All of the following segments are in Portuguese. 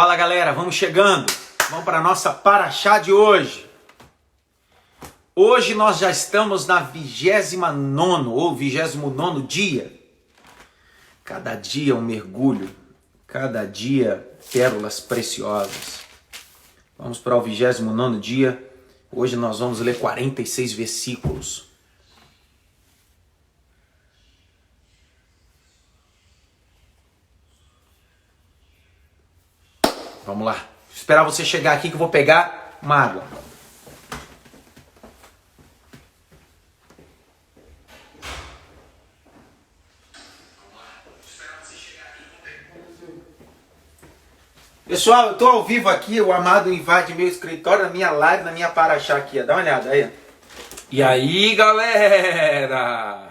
Fala galera, vamos chegando, vamos para a nossa paraxá de hoje. Hoje nós já estamos na 29ª ou 29º dia. Cada dia um mergulho, cada dia pérolas preciosas. Vamos para o 29º dia, hoje nós vamos ler 46 versículos. Vamos lá. Vou esperar você chegar aqui que eu vou pegar uma água. Pessoal, eu tô ao vivo aqui, o Amado invade meu escritório, na minha live, na minha paraxá aqui, ó. Dá uma olhada aí. E aí, galera?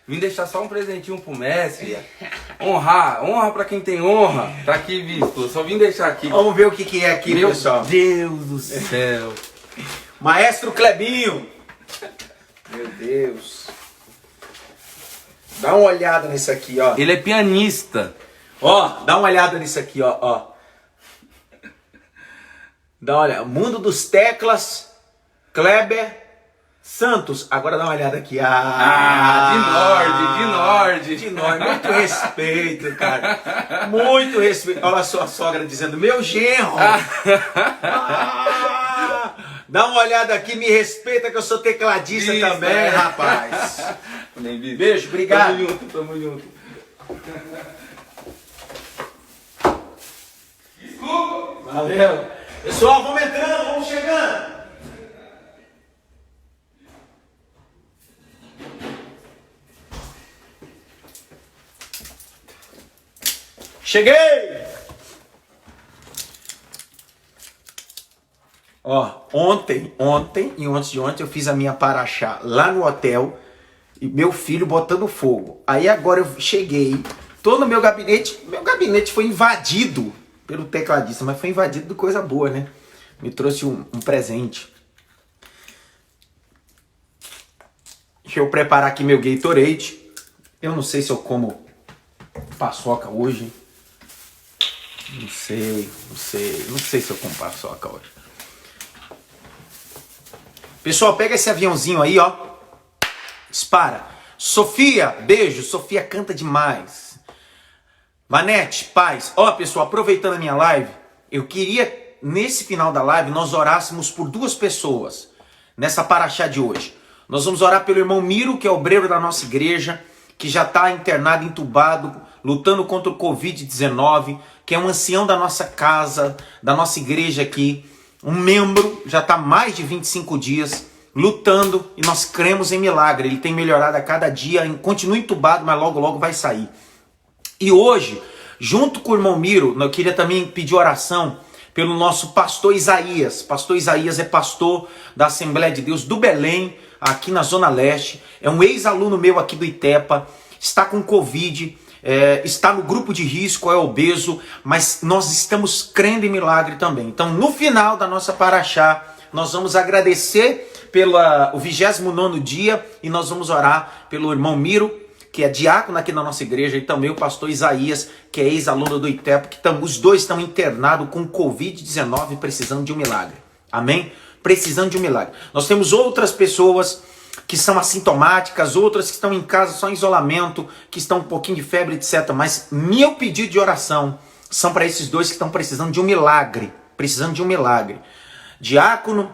Vim deixar só um presentinho pro mestre. Honra pra quem tem honra. Tá aqui visto. Só vim deixar aqui. Vamos ver o que é aqui, Meu pessoal. Deus do céu. Maestro Clebinho. Meu Deus. Dá uma olhada nisso aqui, ó. Ele é pianista. Ó, dá uma olhada nisso aqui, ó. Dá uma olhada. Mundo dos Teclas, Kleber Santos. Agora dá uma olhada aqui. De Nord. Muito respeito, cara. Muito respeito. Olha só a sogra dizendo, meu genro. Dá uma olhada aqui, me respeita que eu sou tecladista também, rapaz. Beijo, obrigado. Tamo junto. Valeu. Pessoal, vamos entrando, vamos chegando. Cheguei! Ó, ontem e antes de ontem eu fiz a minha paraxá lá no hotel e meu filho botando fogo. Aí agora eu cheguei, tô no meu gabinete foi invadido pelo tecladista, mas foi invadido de coisa boa, né? Me trouxe um presente. Deixa eu preparar aqui meu Gatorade. Eu não sei se eu como paçoca hoje. Não sei se eu como paçoca hoje. Pessoal, pega esse aviãozinho aí, ó. Dispara. Sofia, beijo. Sofia canta demais. Vanete, paz. Ó, pessoal, aproveitando a minha live, eu queria, nesse final da live, nós orássemos por duas pessoas. Nessa paraxá de hoje. Nós vamos orar pelo irmão Miro, que é obreiro da nossa igreja, que já está internado, entubado, lutando contra o Covid-19, que é um ancião da nossa casa, da nossa igreja aqui, um membro, já está mais de 25 dias lutando e nós cremos em milagre. Ele tem melhorado a cada dia, continua entubado, mas logo logo vai sair. E hoje, junto com o irmão Miro, eu queria também pedir oração pelo nosso pastor Isaías. Pastor Isaías é pastor da Assembleia de Deus do Belém, aqui na Zona Leste. É um ex-aluno meu aqui do ITEPA, está com Covid, está no grupo de risco, é obeso, mas nós estamos crendo em milagre também. Então, no final da nossa paraxá, nós vamos agradecer pelo 29º dia e nós vamos orar pelo irmão Miro, que é diácono aqui na nossa igreja, e também o pastor Isaías, que é ex-aluno do ITEPA, que os dois estão internados com Covid-19 precisando de um milagre. Amém? Precisando de um milagre. Nós temos outras pessoas que são assintomáticas, outras que estão em casa só em isolamento, que estão um pouquinho de febre, etc. Mas meu pedido de oração são para esses dois que estão precisando de um milagre. Precisando de um milagre. Diácono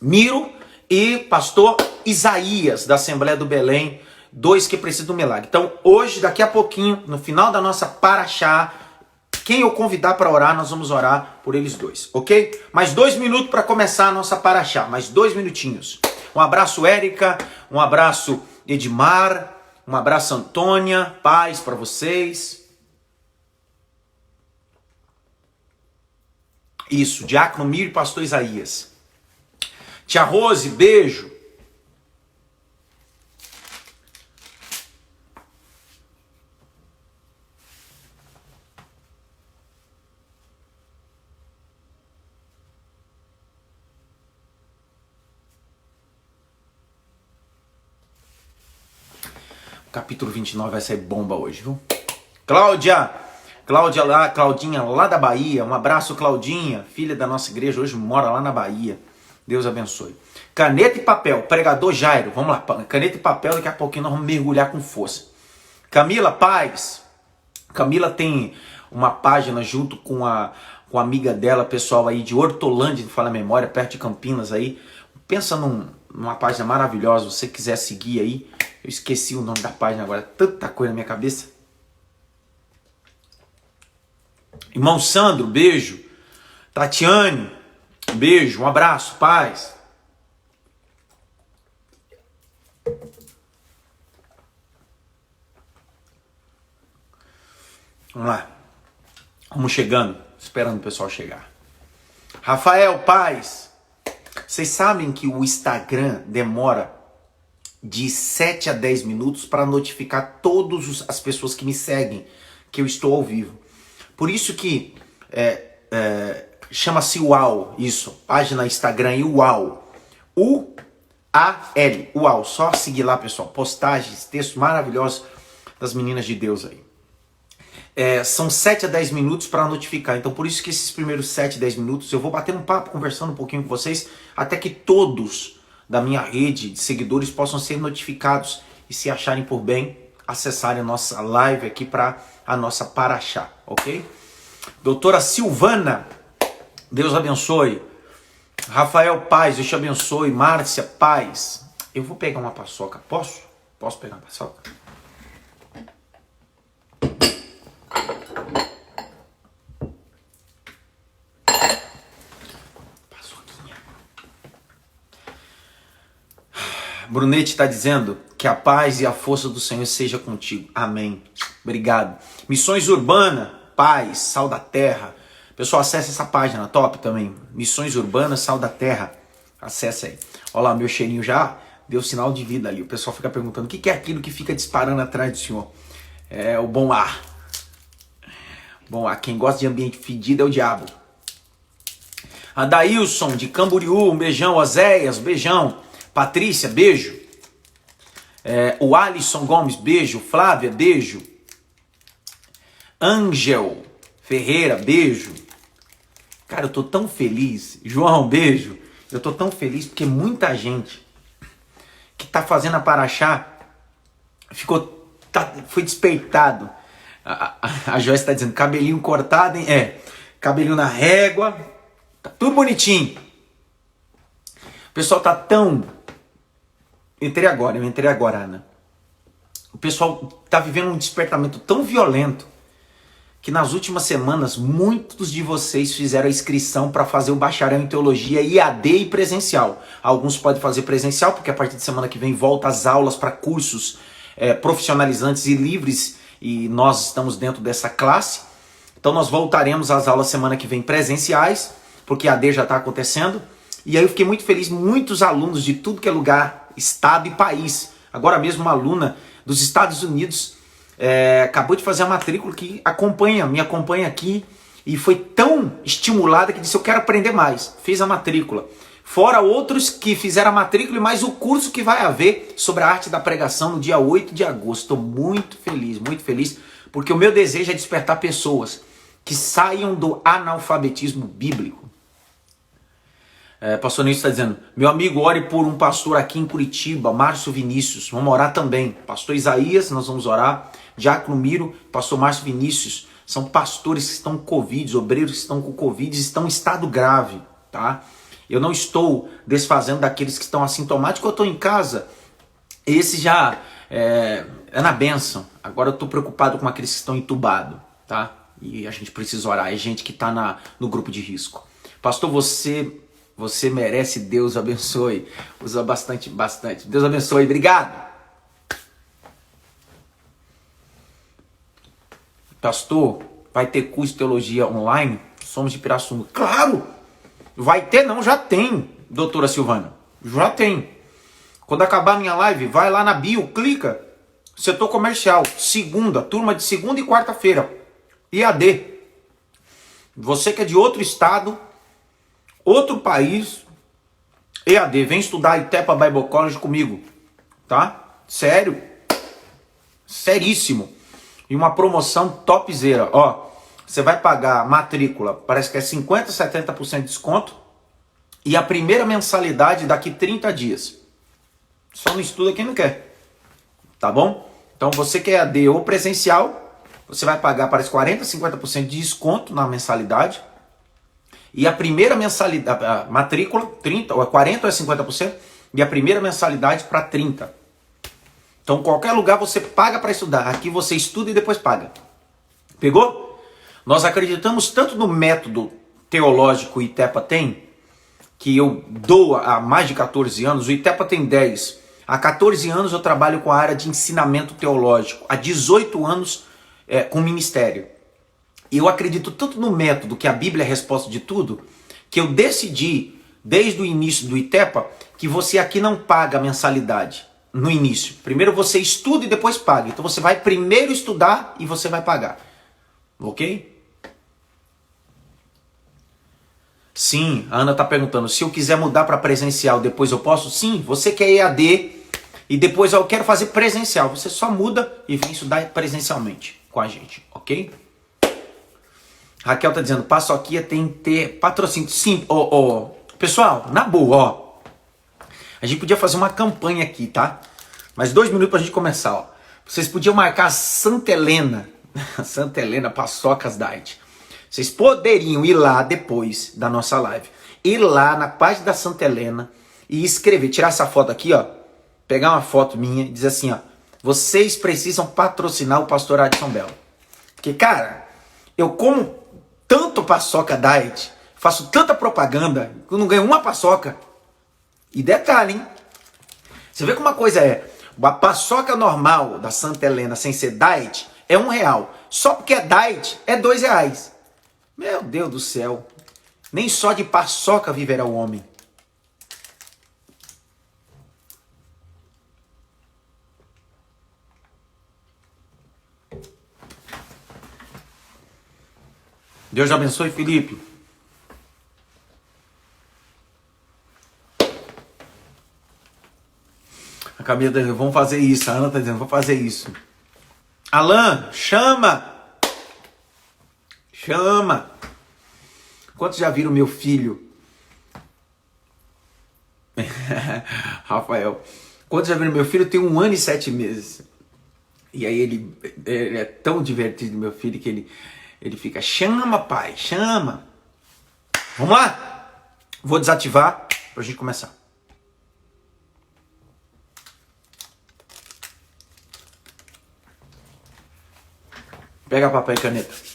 Miro e pastor Isaías, da Assembleia do Belém, dois que precisam de um milagre. Então hoje, daqui a pouquinho, no final da nossa paraxá, quem eu convidar para orar, nós vamos orar por eles dois, ok? Mais 2 minutos para começar a nossa paraxá, mais 2 minutinhos. Um abraço, Érica, um abraço, Edmar, um abraço, Antônia, paz para vocês. Isso, Diácono Miro e pastor Isaías. Tia Rose, beijo. Capítulo 29 vai sair bomba hoje, viu? Cláudia, Claudinha lá da Bahia. Um abraço, Claudinha, filha da nossa igreja, hoje mora lá na Bahia. Deus abençoe. Caneta e papel, pregador Jairo. Vamos lá, caneta e papel, daqui a pouquinho nós vamos mergulhar com força. Camila Paz. Camila tem uma página junto com a amiga dela, pessoal aí de Hortolândia, de falar a memória, perto de Campinas aí. Pensa numa página maravilhosa, se você quiser seguir aí. Eu esqueci o nome da página agora, tanta coisa na minha cabeça. Irmão Sandro, beijo. Tatiane, beijo, um abraço, paz. Vamos lá. Vamos chegando, esperando o pessoal chegar. Rafael, paz. Vocês sabem que o Instagram demora de 7 a 10 minutos para notificar todas as pessoas que me seguem que eu estou ao vivo. Por isso que chama-se UAU, isso, página Instagram e UAU. U-A-L, UAU. Só seguir lá, pessoal. Postagens, textos maravilhosos das meninas de Deus aí. São 7 a 10 minutos para notificar. Então, por isso que esses primeiros 7 a 10 minutos eu vou bater um papo, conversando um pouquinho com vocês, até que todos da minha rede de seguidores possam ser notificados e, se acharem por bem, acessarem a nossa live aqui para a nossa Paraxá, ok? Doutora Silvana, Deus abençoe. Rafael Paz, Deus te abençoe. Márcia Paz. Eu vou pegar uma paçoca, posso? Posso pegar uma paçoca? Brunete está dizendo que a paz e a força do Senhor seja contigo. Amém. Obrigado. Missões Urbana, paz, sal da terra. Pessoal, acesse essa página, top também. Missões Urbanas, sal da terra. Acesse aí. Olha lá, meu cheirinho já deu sinal de vida ali. O pessoal fica perguntando o que é aquilo que fica disparando atrás do senhor. É o bom ar. Bom ar. Quem gosta de ambiente fedido é o diabo. Adailson, de Camboriú, um beijão. Oséias, beijão. Patrícia, beijo. O Alisson Gomes, beijo. Flávia, beijo. Ângel Ferreira, beijo. Cara, eu tô tão feliz. João, beijo. Eu tô tão feliz porque muita gente que tá fazendo a Paraxá foi despertado. A Joyce tá dizendo, cabelinho cortado, hein? Cabelinho na régua. Tá tudo bonitinho. O pessoal tá tão... Eu entrei agora, Ana. O pessoal tá vivendo um despertamento tão violento que nas últimas semanas muitos de vocês fizeram a inscrição para fazer o bacharel em teologia IAD e presencial. Alguns podem fazer presencial, porque a partir de semana que vem volta as aulas para cursos profissionalizantes e livres, e nós estamos dentro dessa classe. Então nós voltaremos às aulas semana que vem presenciais, porque IAD já está acontecendo. E aí eu fiquei muito feliz, muitos alunos de tudo que é lugar, estado e país. Agora mesmo uma aluna dos Estados Unidos acabou de fazer a matrícula, que me acompanha aqui, e foi tão estimulada que disse, eu quero aprender mais. Fez a matrícula. Fora outros que fizeram a matrícula e mais o curso que vai haver sobre a arte da pregação no dia 8 de agosto. Estou muito feliz, porque o meu desejo é despertar pessoas que saiam do analfabetismo bíblico. Pastor Nilson está dizendo, meu amigo, ore por um pastor aqui em Curitiba, Márcio Vinícius, vamos orar também. Pastor Isaías, nós vamos orar. Diácono Miro, pastor Márcio Vinícius, são pastores que estão com Covid, obreiros que estão com Covid, estão em estado grave, tá? Eu não estou desfazendo daqueles que estão assintomáticos, eu estou em casa, esse já é na bênção. Agora eu estou preocupado com aqueles que estão entubados, tá? E a gente precisa orar, é gente que está no grupo de risco. Pastor, você merece, Deus abençoe. Usa bastante. Deus abençoe, obrigado. Pastor, vai ter curso de teologia online? Somos de Pirassununga. Claro! Vai ter não, já tem, doutora Silvana. Já tem. Quando acabar a minha live, vai lá na bio, clica. Setor comercial, turma de segunda e quarta-feira. IAD. Você que é de outro estado, outro país, EAD, vem estudar Itepa Bible College comigo, tá? Sério, seríssimo. E uma promoção topzera, ó. você vai pagar a matrícula, parece que é 50%, 70% de desconto, e a primeira mensalidade daqui 30 dias. Só não estuda quem não quer, tá bom? Então você que é AD ou presencial, você vai pagar, parece 40%, 50% de desconto na mensalidade, e a primeira mensalidade, a matrícula, 30%, ou é 40% ou é 50%, e a primeira mensalidade para 30%. Então qualquer lugar você paga para estudar, aqui você estuda e depois paga. Pegou? Nós acreditamos tanto no método teológico que o ITEPA tem, que eu dou há mais de 14 anos, o ITEPA tem 10. Há 14 anos eu trabalho com a área de ensinamento teológico, há 18 anos com ministério. E eu acredito tanto no método, que a Bíblia é a resposta de tudo, que eu decidi, desde o início do ITEPA, que você aqui não paga mensalidade no início. Primeiro você estuda e depois paga. Então você vai primeiro estudar e você vai pagar. Ok? Sim, a Ana está perguntando, se eu quiser mudar para presencial, depois eu posso? Sim, você quer EAD e depois eu quero fazer presencial. Você só muda e vem estudar presencialmente com a gente, ok? Raquel está dizendo, Paçoquia tem que ter patrocínio. Sim, pessoal, na boa, ó. A gente podia fazer uma campanha aqui, tá? Mais 2 minutos para a gente começar, ó. Vocês podiam marcar Santa Helena, Santa Helena Paçocas Diet. Vocês poderiam ir lá depois da nossa live, ir lá na página da Santa Helena e escrever, tirar essa foto aqui, ó, pegar uma foto minha e dizer assim, ó, vocês precisam patrocinar o pastor Adson Belo. Porque, cara, eu como tanto paçoca diet, faço tanta propaganda, que eu não ganho uma paçoca. E detalhe, hein? Você vê como uma coisa é, a paçoca normal da Santa Helena sem ser diet é R$1. Só porque é diet é R$2. Meu Deus do céu. Nem só de paçoca viverá o homem. Deus abençoe, Felipe. A Camila tá dizendo, vamos fazer isso. A Ana tá dizendo, vamos fazer isso. Alan, chama! Chama! Quantos já viram meu filho? Rafael. Quantos já viram meu filho? Tem 1 ano e 7 meses. E aí ele é tão divertido, meu filho, que ele fica, chama, pai, chama. Vamos lá? Vou desativar pra gente começar. Pega papel e caneta.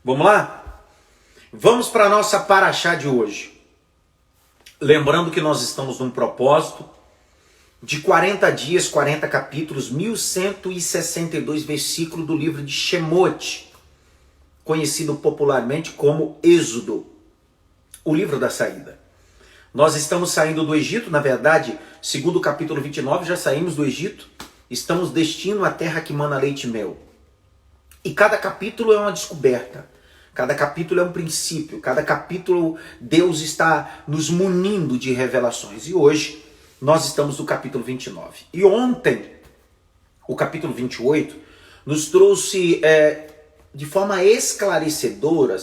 Vamos lá? Vamos para a nossa paraxá de hoje. Lembrando que nós estamos num propósito de 40 dias, 40 capítulos, 1162 versículos do livro de Shemot, conhecido popularmente como Êxodo, o livro da saída. Nós estamos saindo do Egito, na verdade, segundo o capítulo 29, já saímos do Egito, estamos destino à terra que mana leite e mel. E cada capítulo é uma descoberta. Cada capítulo é um princípio, cada capítulo Deus está nos munindo de revelações. E hoje nós estamos no capítulo 29. E ontem, o capítulo 28, nos trouxe de forma esclarecedora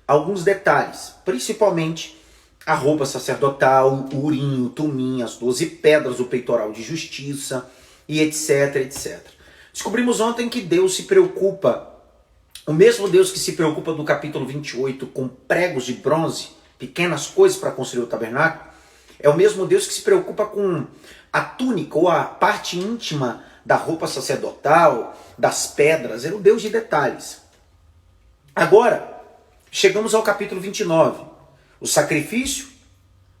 alguns detalhes, principalmente a roupa sacerdotal, o urim, o tumim, as 12 pedras, o peitoral de justiça e etc, etc. Descobrimos ontem que Deus se preocupa. O mesmo Deus que se preocupa no capítulo 28 com pregos de bronze, pequenas coisas para construir o tabernáculo, é o mesmo Deus que se preocupa com a túnica ou a parte íntima da roupa sacerdotal, das pedras. É o Deus de detalhes. Agora, chegamos ao capítulo 29. O sacrifício,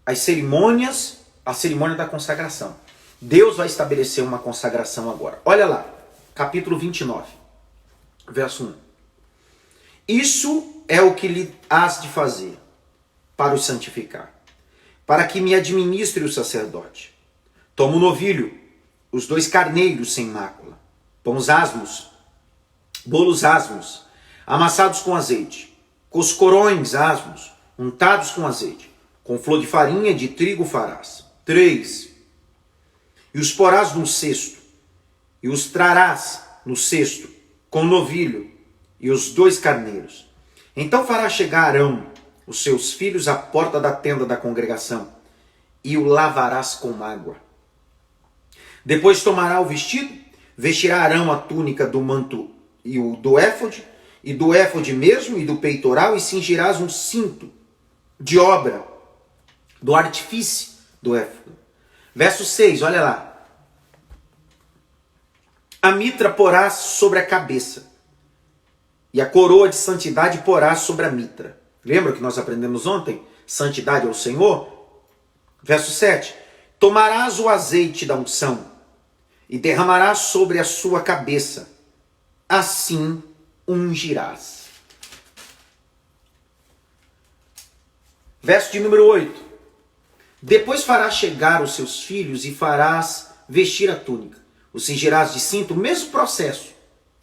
as cerimônias, a cerimônia da consagração. Deus vai estabelecer uma consagração agora. Olha lá, capítulo 29, verso 1. Isso é o que lhe has de fazer. para os santificar, para que me administre o sacerdote. Toma o novilho, os 2 carneiros sem mácula, bolos asmos, amassados com azeite, coscorões asmos, untados com azeite, com flor de farinha de trigo farás. 3. E os porás num cesto, e os trarás no cesto, com o novilho e os 2 carneiros. Então fará chegar Arão, os seus filhos, à porta da tenda da congregação, e o lavarás com água. Depois tomará o vestido, vestirá Arão a túnica do manto e o do éfode, e do éfode mesmo, e do peitoral, e cingirás um cinto de obra, do artifício do éfode. Verso 6, olha lá. A mitra porás sobre a cabeça, e a coroa de santidade porás sobre a mitra. Lembra que nós aprendemos ontem? Santidade ao Senhor. Verso 7. Tomarás o azeite da unção, e derramarás sobre a sua cabeça. Assim ungirás. Verso de número 8. Depois farás chegar os seus filhos e farás vestir a túnica. O cingirás de cinto, o mesmo processo.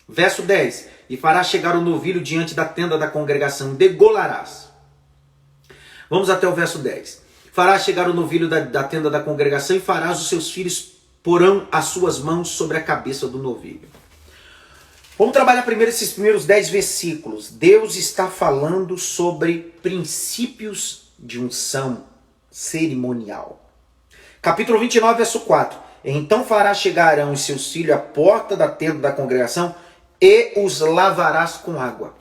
Verso 10. E farás chegar o novilho diante da tenda da congregação, degolarás. Vamos até o verso 10. Farás chegar o novilho da tenda da congregação e farás os seus filhos porão as suas mãos sobre a cabeça do novilho. Vamos trabalhar primeiro esses primeiros 10 versículos. Deus está falando sobre princípios de unção cerimonial. Capítulo 29, verso 4. Então farás chegar Arão e seus filhos à porta da tenda da congregação e os lavarás com água.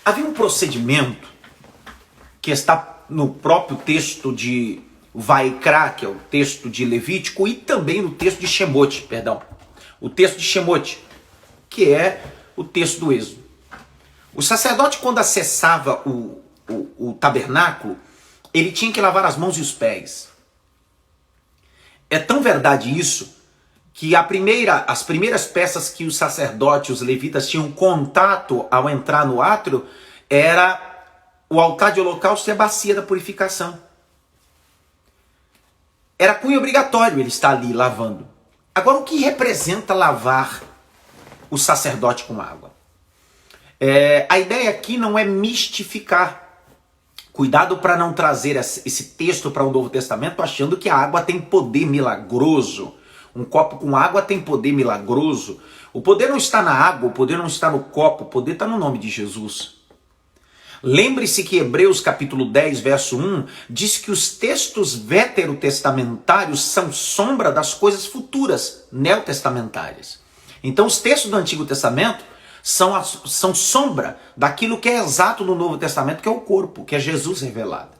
Havia um procedimento que está no próprio texto de Vaikra, que é o texto de Levítico, e também no texto de Shemote, o texto de Shemote, que é o texto do Êxodo. O sacerdote, quando acessava o tabernáculo, ele tinha que lavar as mãos e os pés. É tão verdade isso, que as primeiras peças que os sacerdotes, os levitas, tinham contato ao entrar no átrio, era o altar de holocausto e a bacia da purificação. Era cunho obrigatório ele estar ali lavando. Agora, o que representa lavar o sacerdote com água? A ideia aqui não é mistificar. Cuidado para não trazer esse texto para o Novo Testamento achando que a água tem poder milagroso. Um copo com água tem poder milagroso. O poder não está na água, o poder não está no copo, o poder está no nome de Jesus. Lembre-se que Hebreus capítulo 10, verso 1, diz que os textos veterotestamentários são sombra das coisas futuras, neotestamentárias. Então os textos do Antigo Testamento são sombra daquilo que é exato no Novo Testamento, que é o corpo, que é Jesus revelado.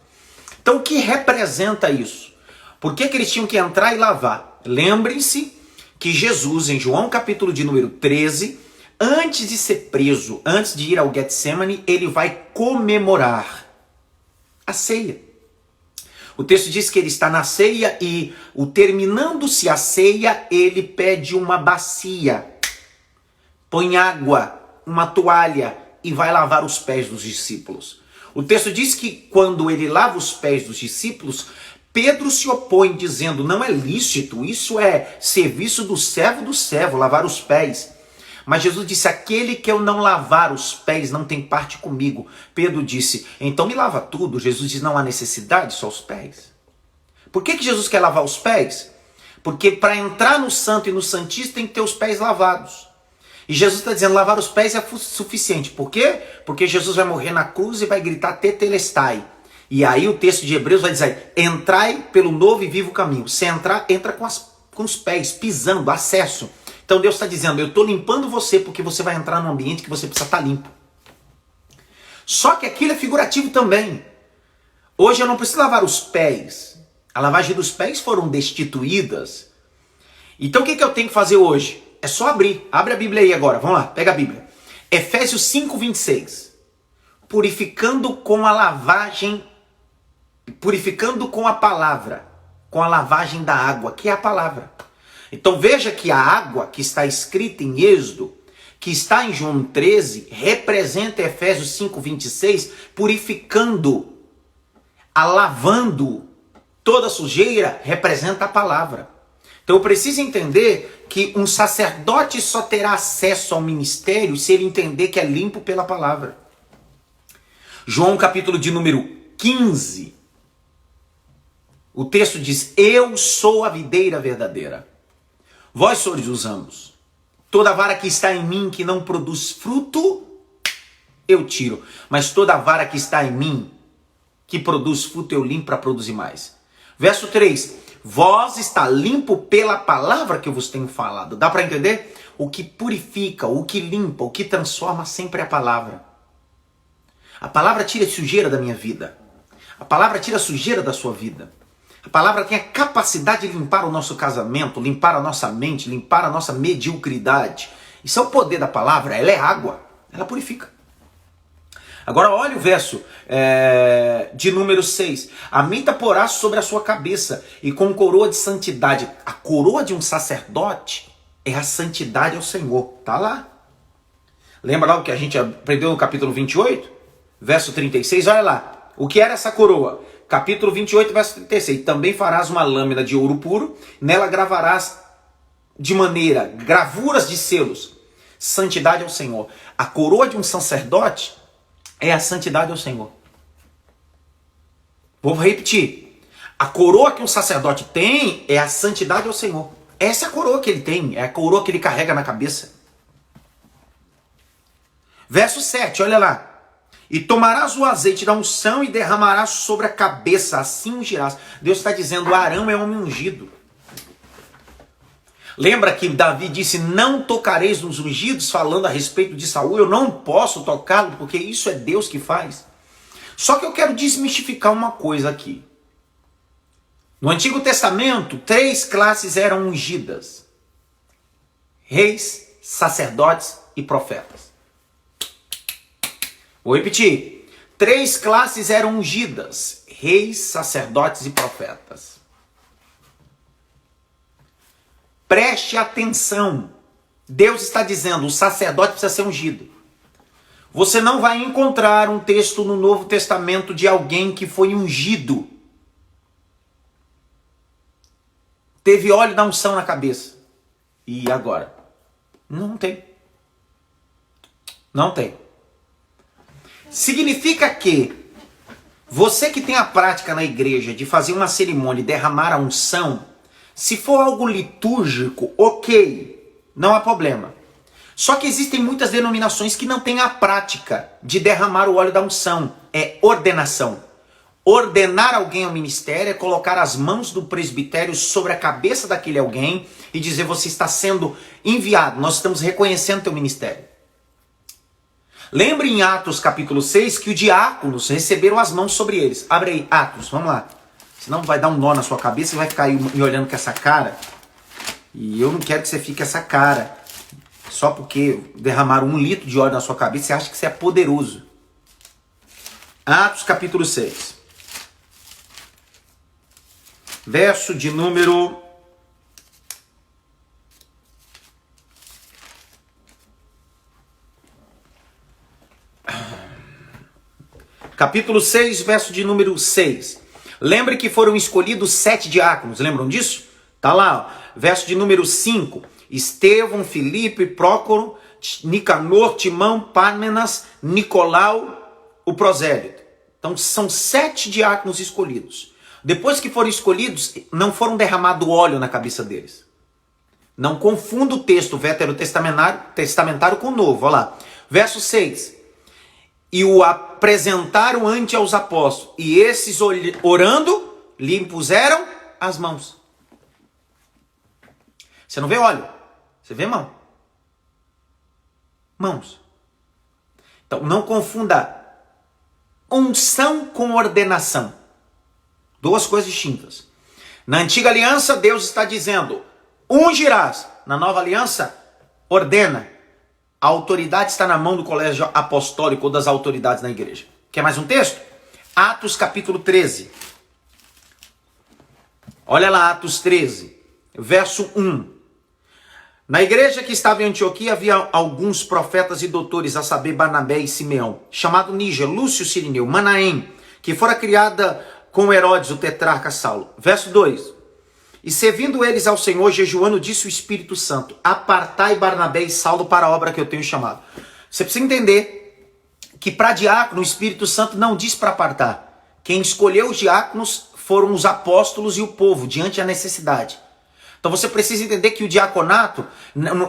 Então o que representa isso? Por que eles tinham que entrar e lavar? Lembrem-se que Jesus, em João capítulo de número 13, antes de ser preso, antes de ir ao Getsemane, ele vai comemorar a ceia. O texto diz que ele está na ceia e, terminando-se a ceia, ele pede uma bacia, põe água, uma toalha e vai lavar os pés dos discípulos. O texto diz que quando ele lava os pés dos discípulos, Pedro se opõe dizendo, não é lícito, isso é serviço do servo, lavar os pés. Mas Jesus disse, aquele que eu não lavar os pés não tem parte comigo. Pedro disse, então me lava tudo. Jesus diz, não há necessidade, só os pés. Por que Jesus quer lavar os pés? Porque para entrar no santo e no santíssimo tem que ter os pés lavados. E Jesus está dizendo, lavar os pés é suficiente. Por quê? Porque Jesus vai morrer na cruz e vai gritar tetelestai. E aí o texto de Hebreus vai dizer, entrai pelo novo e vivo caminho. Se entrar, entra com os pés, pisando, acesso. Então Deus está dizendo, eu estou limpando você porque você vai entrar num ambiente que você precisa estar limpo. Só que aquilo é figurativo também. Hoje eu não preciso lavar os pés. A lavagem dos pés foram destituídas. Então o que eu tenho que fazer hoje? É só abrir. Abre a Bíblia aí agora. Vamos lá, pega a Bíblia. Efésios 5, 26. Purificando com a lavagem, purificando com a palavra, com a lavagem da água, que é a palavra. Então veja que a água que está escrita em Êxodo, que está em João 13 representa Efésios 5:26, purificando, lavando toda sujeira, representa a palavra. Então eu preciso entender que um sacerdote só terá acesso ao ministério se ele entender que é limpo pela palavra. João capítulo de número 15, o texto diz: eu sou a videira verdadeira, vós sois os ramos. Toda vara que está em mim que não produz fruto, eu tiro. Mas toda vara que está em mim que produz fruto, eu limpo para produzir mais. Verso 3. Vós está limpo pela palavra que eu vos tenho falado. Dá para entender? O que purifica, o que limpa, o que transforma sempre é a palavra. A palavra tira a sujeira da minha vida. A palavra tira a sujeira da sua vida. A palavra tem a capacidade de limpar o nosso casamento, limpar a nossa mente, limpar a nossa mediocridade. Isso é o poder da palavra. Ela é água. Ela purifica. Agora olha o verso de número 6. A menta porás sobre a sua cabeça e com coroa de santidade. A coroa de um sacerdote é a santidade ao Senhor. Tá lá. Lembra lá o que a gente aprendeu no capítulo 28? Verso 36. Olha lá. O que era essa coroa? Capítulo 28, verso 36. Também farás uma lâmina de ouro puro. Nela gravarás de maneira gravuras de selos. Santidade ao Senhor. A coroa de um sacerdote é a santidade ao Senhor. Vou repetir. A coroa que um sacerdote tem é a santidade ao Senhor. Essa é a coroa que ele tem. É a coroa que ele carrega na cabeça. Verso 7, olha lá. E tomarás o azeite da unção e derramarás sobre a cabeça, assim ungirás. Deus está dizendo, Arão é homem ungido. Lembra que Davi disse, não tocareis nos ungidos, falando a respeito de Saul. Eu não posso tocá-lo, porque isso é Deus que faz. Só que eu quero desmistificar uma coisa aqui. No Antigo Testamento, 3 classes eram ungidas. Reis, sacerdotes e profetas. Vou repetir. 3 classes eram ungidas. Reis, sacerdotes e profetas. Preste atenção. Deus está dizendo, o sacerdote precisa ser ungido. Você não vai encontrar um texto no Novo Testamento de alguém que foi ungido. Teve óleo da unção na cabeça. E agora? Não tem. Não tem. Significa que você que tem a prática na igreja de fazer uma cerimônia e derramar a unção, se for algo litúrgico, ok, não há problema. Só que existem muitas denominações que não têm a prática de derramar o óleo da unção. É ordenação. Ordenar alguém ao ministério é colocar as mãos do presbitério sobre a cabeça daquele alguém e dizer, você está sendo enviado, nós estamos reconhecendo teu ministério. Lembre em Atos capítulo 6 que os diáconos receberam as mãos sobre eles. Abre aí, Atos, vamos lá. Senão vai dar um nó na sua cabeça e vai ficar aí me olhando com essa cara. E eu não quero que você fique com essa cara. Só porque derramaram 1 litro de óleo na sua cabeça, você acha que você é poderoso. Atos capítulo 6. Verso de número... Capítulo 6, verso de número 6. Lembre que foram escolhidos 7 diáconos, lembram disso? Tá lá, ó. Verso de número 5. Estevão, Filipe, Prócoro, Nicanor, Timão, Pármenas, Nicolau, o prosélito. Então são 7 diáconos escolhidos. Depois que foram escolhidos, não foram derramado óleo na cabeça deles. Não confunda o texto veterotestamentário com o novo. Olha lá. Verso 6. E o apresentaram ante aos apóstolos. E esses, orando, lhe impuseram as mãos. Você não vê óleo, você vê mão. Mãos. Então não confunda unção com ordenação. 2 coisas distintas. Na antiga aliança, Deus está dizendo, ungirás. Na nova aliança, ordena. A autoridade está na mão do colégio apostólico ou das autoridades na igreja. Quer mais um texto? Atos capítulo 13. Olha lá, Atos 13, verso 1. Na igreja que estava em Antioquia havia alguns profetas e doutores, a saber, Barnabé e Simeão, chamado Níger, Lúcio Cirineu, Manaém, que fora criada com Herodes, o tetrarca Saulo. Verso 2. E servindo eles ao Senhor, jejuando, disse o Espírito Santo: apartai Barnabé e Saulo para a obra que eu tenho chamado. Você precisa entender que para diácono o Espírito Santo não diz para apartar. Quem escolheu os diáconos foram os apóstolos e o povo, diante da necessidade. Então você precisa entender que o diaconato,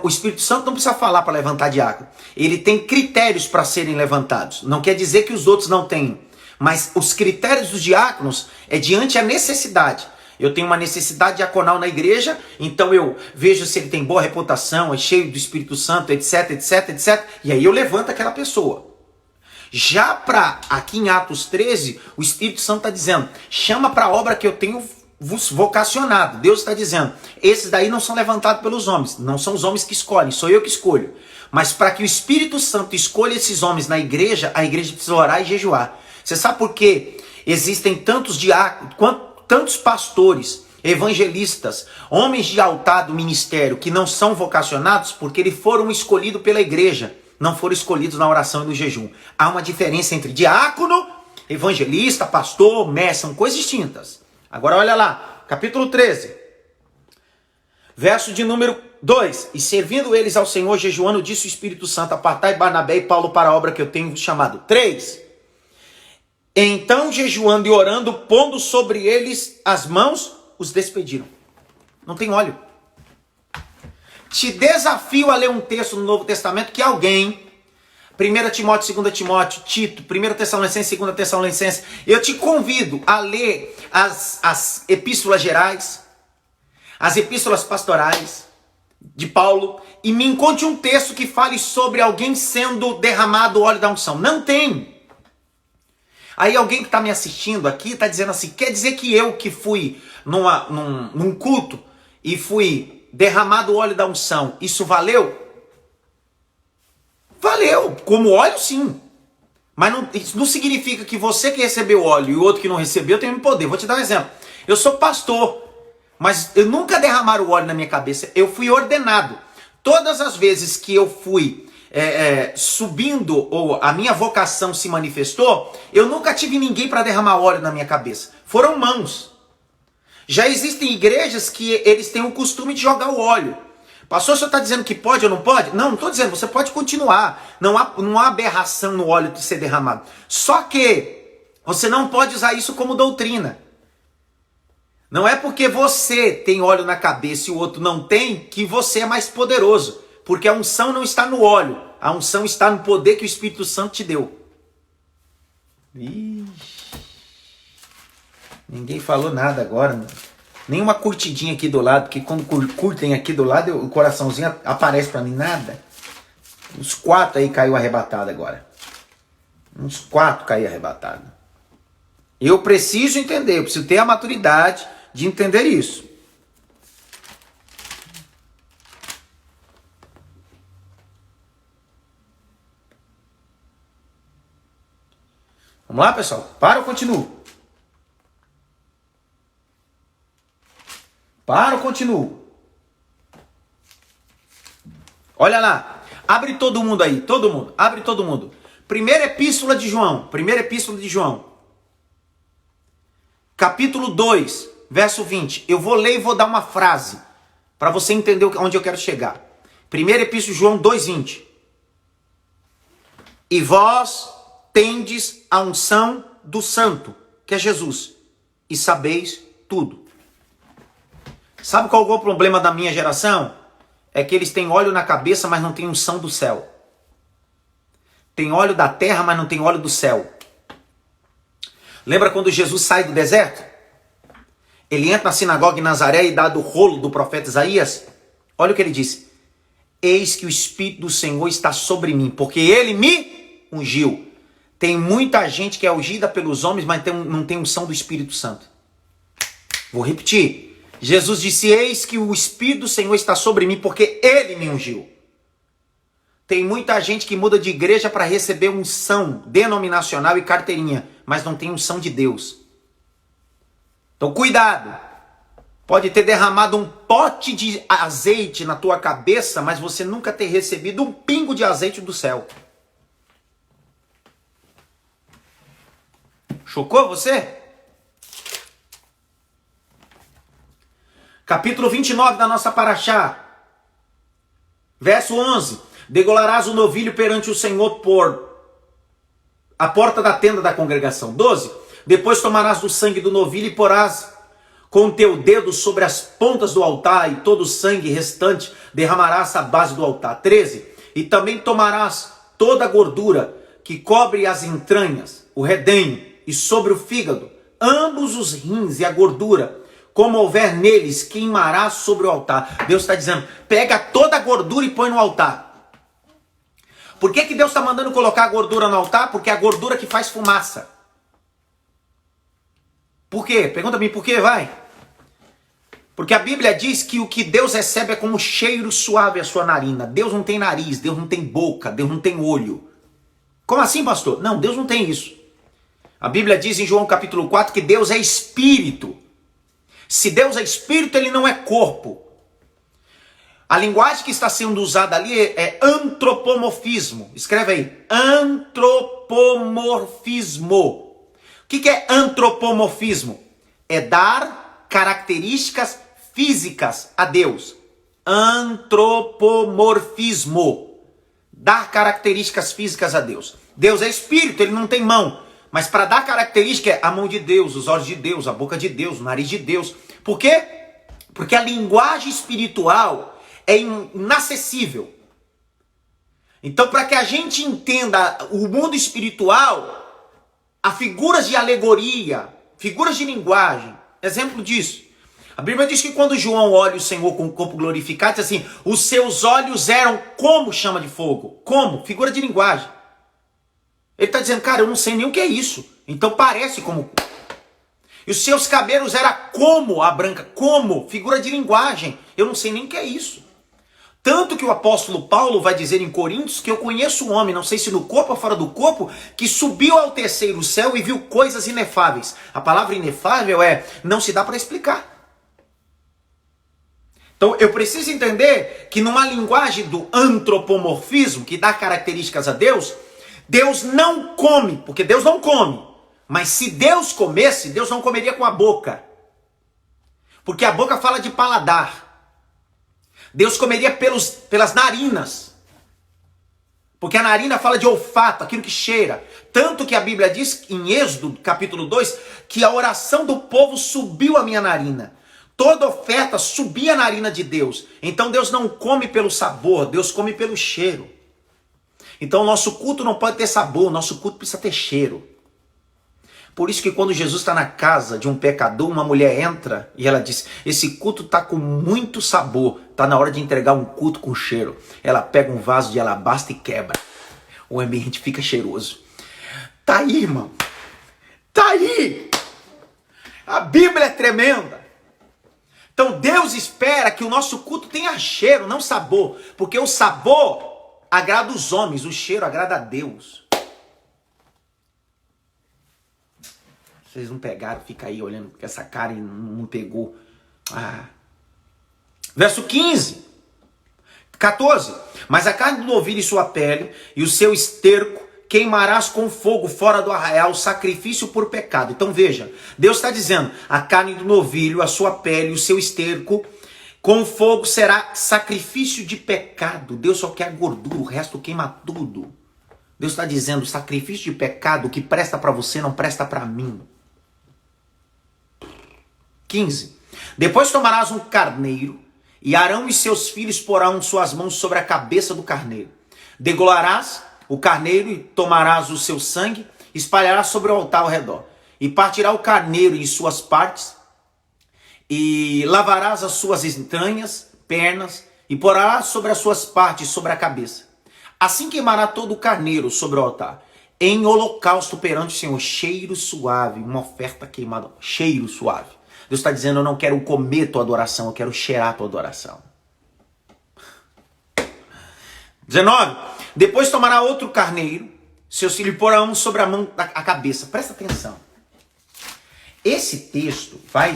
o Espírito Santo não precisa falar para levantar diácono. Ele tem critérios para serem levantados. Não quer dizer que os outros não tenham. Mas os critérios dos diáconos é diante da necessidade. Eu tenho uma necessidade diaconal na igreja, então eu vejo se ele tem boa reputação, é cheio do Espírito Santo, etc, etc, etc. E aí eu levanto aquela pessoa. Já para aqui em Atos 13, o Espírito Santo está dizendo, chama para a obra que eu tenho vos vocacionado. Deus está dizendo, esses daí não são levantados pelos homens, não são os homens que escolhem, sou eu que escolho. Mas para que o Espírito Santo escolha esses homens na igreja, a igreja precisa orar e jejuar. Você sabe por que existem tantos diáconos, tantos pastores, evangelistas, homens de altar do ministério que não são vocacionados? Porque eles foram escolhidos pela igreja, não foram escolhidos na oração e no jejum. Há uma diferença entre diácono, evangelista, pastor, mestre, são coisas distintas. Agora olha lá, capítulo 13, verso de número 2. E servindo eles ao Senhor, jejuando, disse o Espírito Santo: apartai Barnabé e Paulo para a obra que eu tenho chamado. 3. Então, jejuando e orando, pondo sobre eles as mãos, os despediram. Não tem óleo. Te desafio a ler um texto no Novo Testamento que alguém, 1 Timóteo, 2 Timóteo, Tito, 1 Tessalonicenses, 2 Tessalonicenses, eu te convido a ler as epístolas gerais, as epístolas pastorais de Paulo, e me encontre um texto que fale sobre alguém sendo derramado o óleo da unção. Não tem. Aí alguém que está me assistindo aqui está dizendo assim, quer dizer que eu que fui num culto e fui derramado o óleo da unção, isso valeu? Valeu, como óleo sim. Mas isso não significa que você que recebeu óleo e o outro que não recebeu tem o poder. Vou te dar um exemplo. Eu sou pastor, mas eu nunca derramaram o óleo na minha cabeça. Eu fui ordenado. Todas as vezes que eu fui subindo, ou a minha vocação se manifestou, eu nunca tive ninguém para derramar óleo na minha cabeça. Foram mãos. Já existem igrejas que eles têm o costume de jogar o óleo. Pastor, o senhor está dizendo que pode ou não pode? Não, não estou dizendo, você pode continuar. Não há aberração no óleo de ser derramado. Só que você não pode usar isso como doutrina. Não é porque você tem óleo na cabeça e o outro não tem, que você é mais poderoso. Porque a unção não está no óleo. A unção está no poder que o Espírito Santo te deu. Ixi. Ninguém falou nada agora, né? Nenhuma curtidinha aqui do lado, porque quando curtem aqui do lado, o coraçãozinho aparece para mim, nada. Uns 4 aí caiu arrebatado agora. Uns 4 caiu arrebatado. Eu preciso entender, eu preciso ter a maturidade de entender isso. Vamos lá, pessoal? Para ou continuo? Para ou continuo? Olha lá. Abre todo mundo aí. Todo mundo. Abre todo mundo. Primeira epístola de João. Primeira epístola de João. Capítulo 2, verso 20. Eu vou ler e vou dar uma frase para você entender onde eu quero chegar. Primeira epístola de João 2:20. E vós tendes a unção do santo, que é Jesus, e sabeis tudo. Sabe qual é o problema da minha geração? É que eles têm óleo na cabeça, mas não têm unção do céu. Tem óleo da terra, mas não tem óleo do céu. Lembra quando Jesus sai do deserto? Ele entra na sinagoga em Nazaré e dá do rolo do profeta Isaías. Olha o que ele disse. Eis que o Espírito do Senhor está sobre mim, porque ele me ungiu. Tem muita gente que é ungida pelos homens, mas não tem unção do Espírito Santo. Vou repetir. Jesus disse, eis que o Espírito do Senhor está sobre mim, porque ele me ungiu. Tem muita gente que muda de igreja para receber unção denominacional e carteirinha, mas não tem unção de Deus. Então cuidado. Pode ter derramado um pote de azeite na tua cabeça, mas você nunca ter recebido um pingo de azeite do céu. Chocou você? Capítulo 29 da nossa paraxá. Verso 11. Degolarás o novilho perante o Senhor por a porta da tenda da congregação. 12. Depois tomarás do sangue do novilho e porás com o teu dedo sobre as pontas do altar, e todo o sangue restante derramarás à base do altar. 13. E também tomarás toda a gordura que cobre as entranhas, o redenho, e sobre o fígado, ambos os rins e a gordura, como houver neles, queimarás sobre o altar. Deus está dizendo, pega toda a gordura e põe no altar. Por que Deus está mandando colocar a gordura no altar? Porque é a gordura que faz fumaça. Por quê? Pergunta-me por quê, vai. Porque a Bíblia diz que o que Deus recebe é como cheiro suave a sua narina. Deus não tem nariz, Deus não tem boca, Deus não tem olho. Como assim, pastor? Não, Deus não tem isso. A Bíblia diz em João capítulo 4 que Deus é espírito. Se Deus é espírito, ele não é corpo. A linguagem que está sendo usada ali é antropomorfismo. Escreve aí. Antropomorfismo. O que é antropomorfismo? É dar características físicas a Deus. Antropomorfismo. Dar características físicas a Deus. Deus é espírito, ele não tem mão. Mas para dar característica é a mão de Deus, os olhos de Deus, a boca de Deus, o nariz de Deus. Por quê? Porque a linguagem espiritual é inacessível. Então, para que a gente entenda o mundo espiritual, há figuras de alegoria, figuras de linguagem. Exemplo disso. A Bíblia diz que quando João olha o Senhor com o corpo glorificado, diz assim, os seus olhos eram como chama de fogo. Como? Figura de linguagem. Ele está dizendo, cara, eu não sei nem o que é isso. Então parece como... E os seus cabelos eram como a branca. Como? Figura de linguagem. Eu não sei nem o que é isso. Tanto que o apóstolo Paulo vai dizer em Coríntios que eu conheço um homem, não sei se no corpo ou fora do corpo, que subiu ao terceiro céu e viu coisas inefáveis. A palavra inefável é, não se dá para explicar. Então eu preciso entender que numa linguagem do antropomorfismo, que dá características a Deus, Deus não come, porque Deus não come. Mas se Deus comesse, Deus não comeria com a boca. Porque a boca fala de paladar. Deus comeria pelas narinas. Porque a narina fala de olfato, aquilo que cheira. Tanto que a Bíblia diz, em Êxodo, capítulo 2, que a oração do povo subiu à minha narina. Toda oferta subia à narina de Deus. Então Deus não come pelo sabor, Deus come pelo cheiro. Então o nosso culto não pode ter sabor, o nosso culto precisa ter cheiro. Por isso que quando Jesus está na casa de um pecador, uma mulher entra e ela diz, esse culto está com muito sabor, está na hora de entregar um culto com cheiro. Ela pega um vaso de alabastro e quebra. O ambiente fica cheiroso. Tá aí, irmão. Tá aí. A Bíblia é tremenda. Então Deus espera que o nosso culto tenha cheiro, não sabor. Porque o sabor agrada os homens, o cheiro agrada a Deus. Vocês não pegaram, fica aí olhando com essa cara e não pegou. Verso 15. 14. Mas a carne do novilho e sua pele e o seu esterco queimarás com fogo fora do arraial, sacrifício por pecado. Então veja, Deus está dizendo, a carne do novilho, a sua pele e o seu esterco, com fogo será sacrifício de pecado. Deus só quer a gordura, o resto queima tudo. Deus está dizendo, sacrifício de pecado, o que presta para você não presta para mim. 15. Depois tomarás um carneiro, e Arão e seus filhos porão suas mãos sobre a cabeça do carneiro. Degolarás o carneiro e tomarás o seu sangue, espalharás sobre o altar ao redor. E partirá o carneiro em suas partes, e lavarás as suas entranhas, pernas, e porás sobre as suas partes, sobre a cabeça. Assim queimará todo o carneiro sobre o altar, em holocausto perante o Senhor, cheiro suave, uma oferta queimada, cheiro suave. Deus está dizendo, eu não quero comer tua adoração, eu quero cheirar tua adoração. 19. Depois tomará outro carneiro, seus filhos porão sobre a mão, a cabeça. Presta atenção. Esse texto vai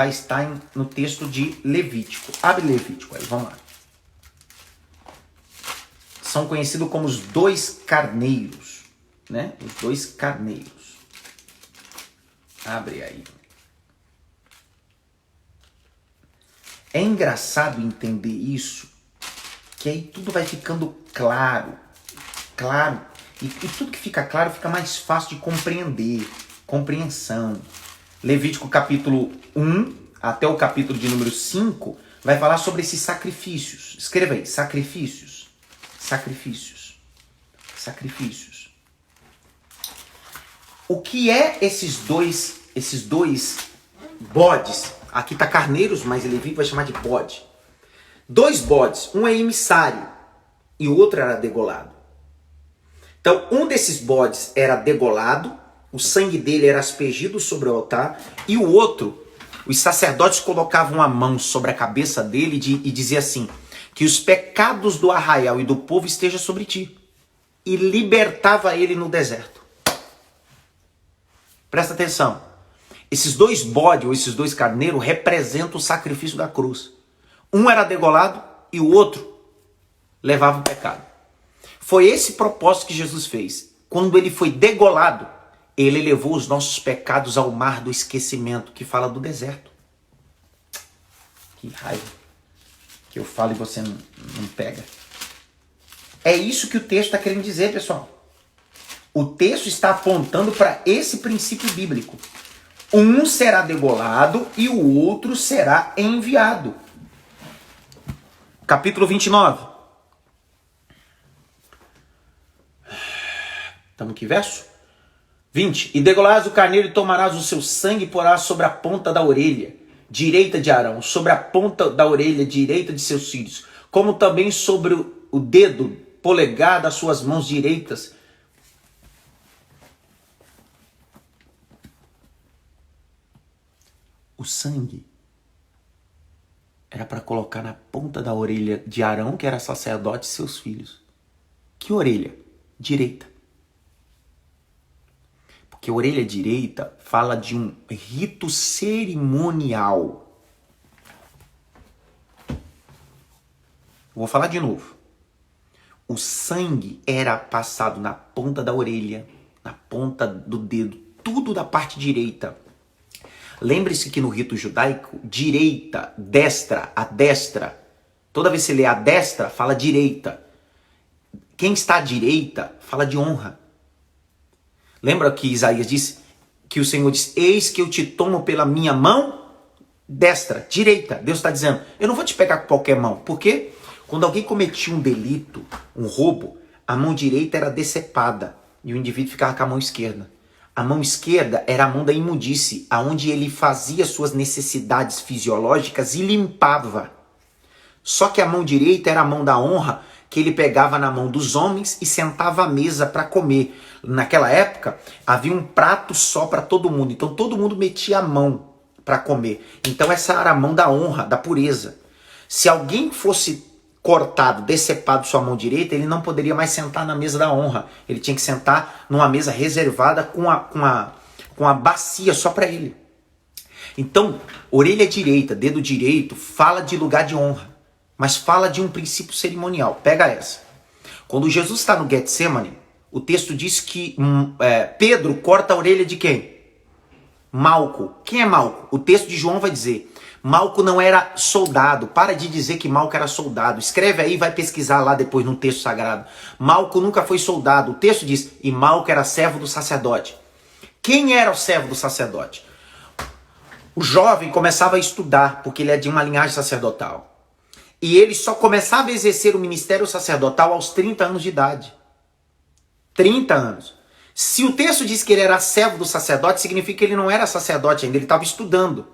estar no texto de Levítico. Abre Levítico aí, vamos lá. São conhecidos como os 2 carneiros, né? Os 2 carneiros. Abre aí. É engraçado entender isso, que aí tudo vai ficando claro. E tudo que fica claro fica mais fácil de compreender. Compreensão. Levítico capítulo 1 até o capítulo de número 5 vai falar sobre esses sacrifícios. Escreva aí, sacrifícios. O que é esses dois bodes? Aqui tá carneiros, mas Levítico vai chamar de bode. 2 bodes, um é emissário e o outro era degolado. Então, um desses bodes era degolado, o sangue dele era aspergido sobre o altar, e o outro, os sacerdotes colocavam a mão sobre a cabeça dele e dizia assim, que os pecados do arraial e do povo estejam sobre ti. E libertava ele no deserto. Presta atenção. Esses 2 bodes, ou esses 2 carneiros, representam o sacrifício da cruz. Um era degolado e o outro levava o pecado. Foi esse propósito que Jesus fez. Quando ele foi degolado, ele levou os nossos pecados ao mar do esquecimento, que fala do deserto. Que raiva. Que eu falo e você não pega. É isso que o texto está querendo dizer, pessoal. O texto está apontando para esse princípio bíblico. Um será degolado e o outro será enviado. Capítulo 29. Estamos que verso? 20. E degolarás o carneiro e tomarás o seu sangue e porás sobre a ponta da orelha direita de Arão, sobre a ponta da orelha direita de seus filhos, como também sobre o dedo polegar das suas mãos direitas. O sangue era para colocar na ponta da orelha de Arão, que era sacerdote, e seus filhos. Que orelha? Direita. Porque a orelha direita fala de um rito cerimonial. Vou falar de novo. O sangue era passado na ponta da orelha, na ponta do dedo, tudo da parte direita. Lembre-se que no rito judaico, direita, destra, a destra. Toda vez que você lê a destra, fala direita. Quem está à direita, fala de honra. Lembra que Isaías disse? Que o Senhor disse, eis que eu te tomo pela minha mão destra, direita. Deus está dizendo, eu não vou te pegar com qualquer mão. Por quê? Quando alguém cometia um delito, um roubo, a mão direita era decepada e o indivíduo ficava com a mão esquerda. A mão esquerda era a mão da imundície, aonde ele fazia suas necessidades fisiológicas e limpava. Só que a mão direita era a mão da honra, que ele pegava na mão dos homens e sentava à mesa para comer. Naquela época, havia um prato só para todo mundo, então todo mundo metia a mão para comer. Então essa era a mão da honra, da pureza. Se alguém fosse cortado, decepado sua mão direita, ele não poderia mais sentar na mesa da honra. Ele tinha que sentar numa mesa reservada com a bacia só para ele. Então, orelha direita, dedo direito, fala de lugar de honra, mas fala de um princípio cerimonial. Pega essa. Quando Jesus está no Getsemane, o texto diz que Pedro corta a orelha de quem? Malco. Quem é Malco? O texto de João vai dizer, Malco não era soldado. Para de dizer que Malco era soldado. Escreve aí e vai pesquisar lá depois no texto sagrado. Malco nunca foi soldado. O texto diz, e Malco era servo do sacerdote. Quem era o servo do sacerdote? O jovem começava a estudar, porque ele é de uma linhagem sacerdotal. E ele só começava a exercer o ministério sacerdotal aos 30 anos de idade. 30 anos. Se o texto diz que ele era servo do sacerdote, significa que ele não era sacerdote ainda, ele estava estudando.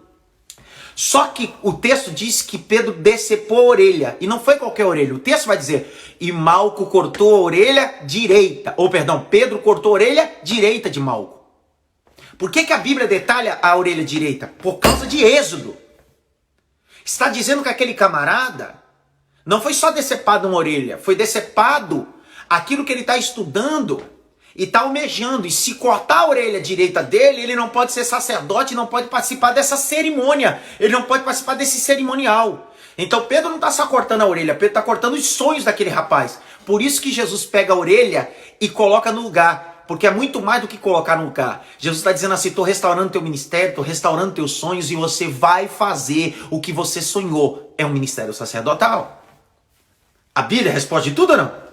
Só que o texto diz que Pedro decepou a orelha, e não foi qualquer orelha. O texto vai dizer, e Malco cortou a orelha direita. Pedro cortou a orelha direita de Malco. Por que a Bíblia detalha a orelha direita? Por causa de Êxodo. Está dizendo que aquele camarada não foi só decepado uma orelha, foi decepado aquilo que ele está estudando. e está almejando, e se cortar a orelha direita dele, ele não pode ser sacerdote, não pode participar dessa cerimônia, ele não pode participar desse cerimonial. Então Pedro não está só cortando a orelha, Pedro está cortando os sonhos daquele rapaz. Por isso que Jesus pega a orelha e coloca no lugar, porque é muito mais do que colocar no lugar. Jesus está dizendo assim, estou restaurando teu ministério, estou restaurando teus sonhos, e você vai fazer o que você sonhou. É um ministério sacerdotal. A Bíblia responde de tudo ou não?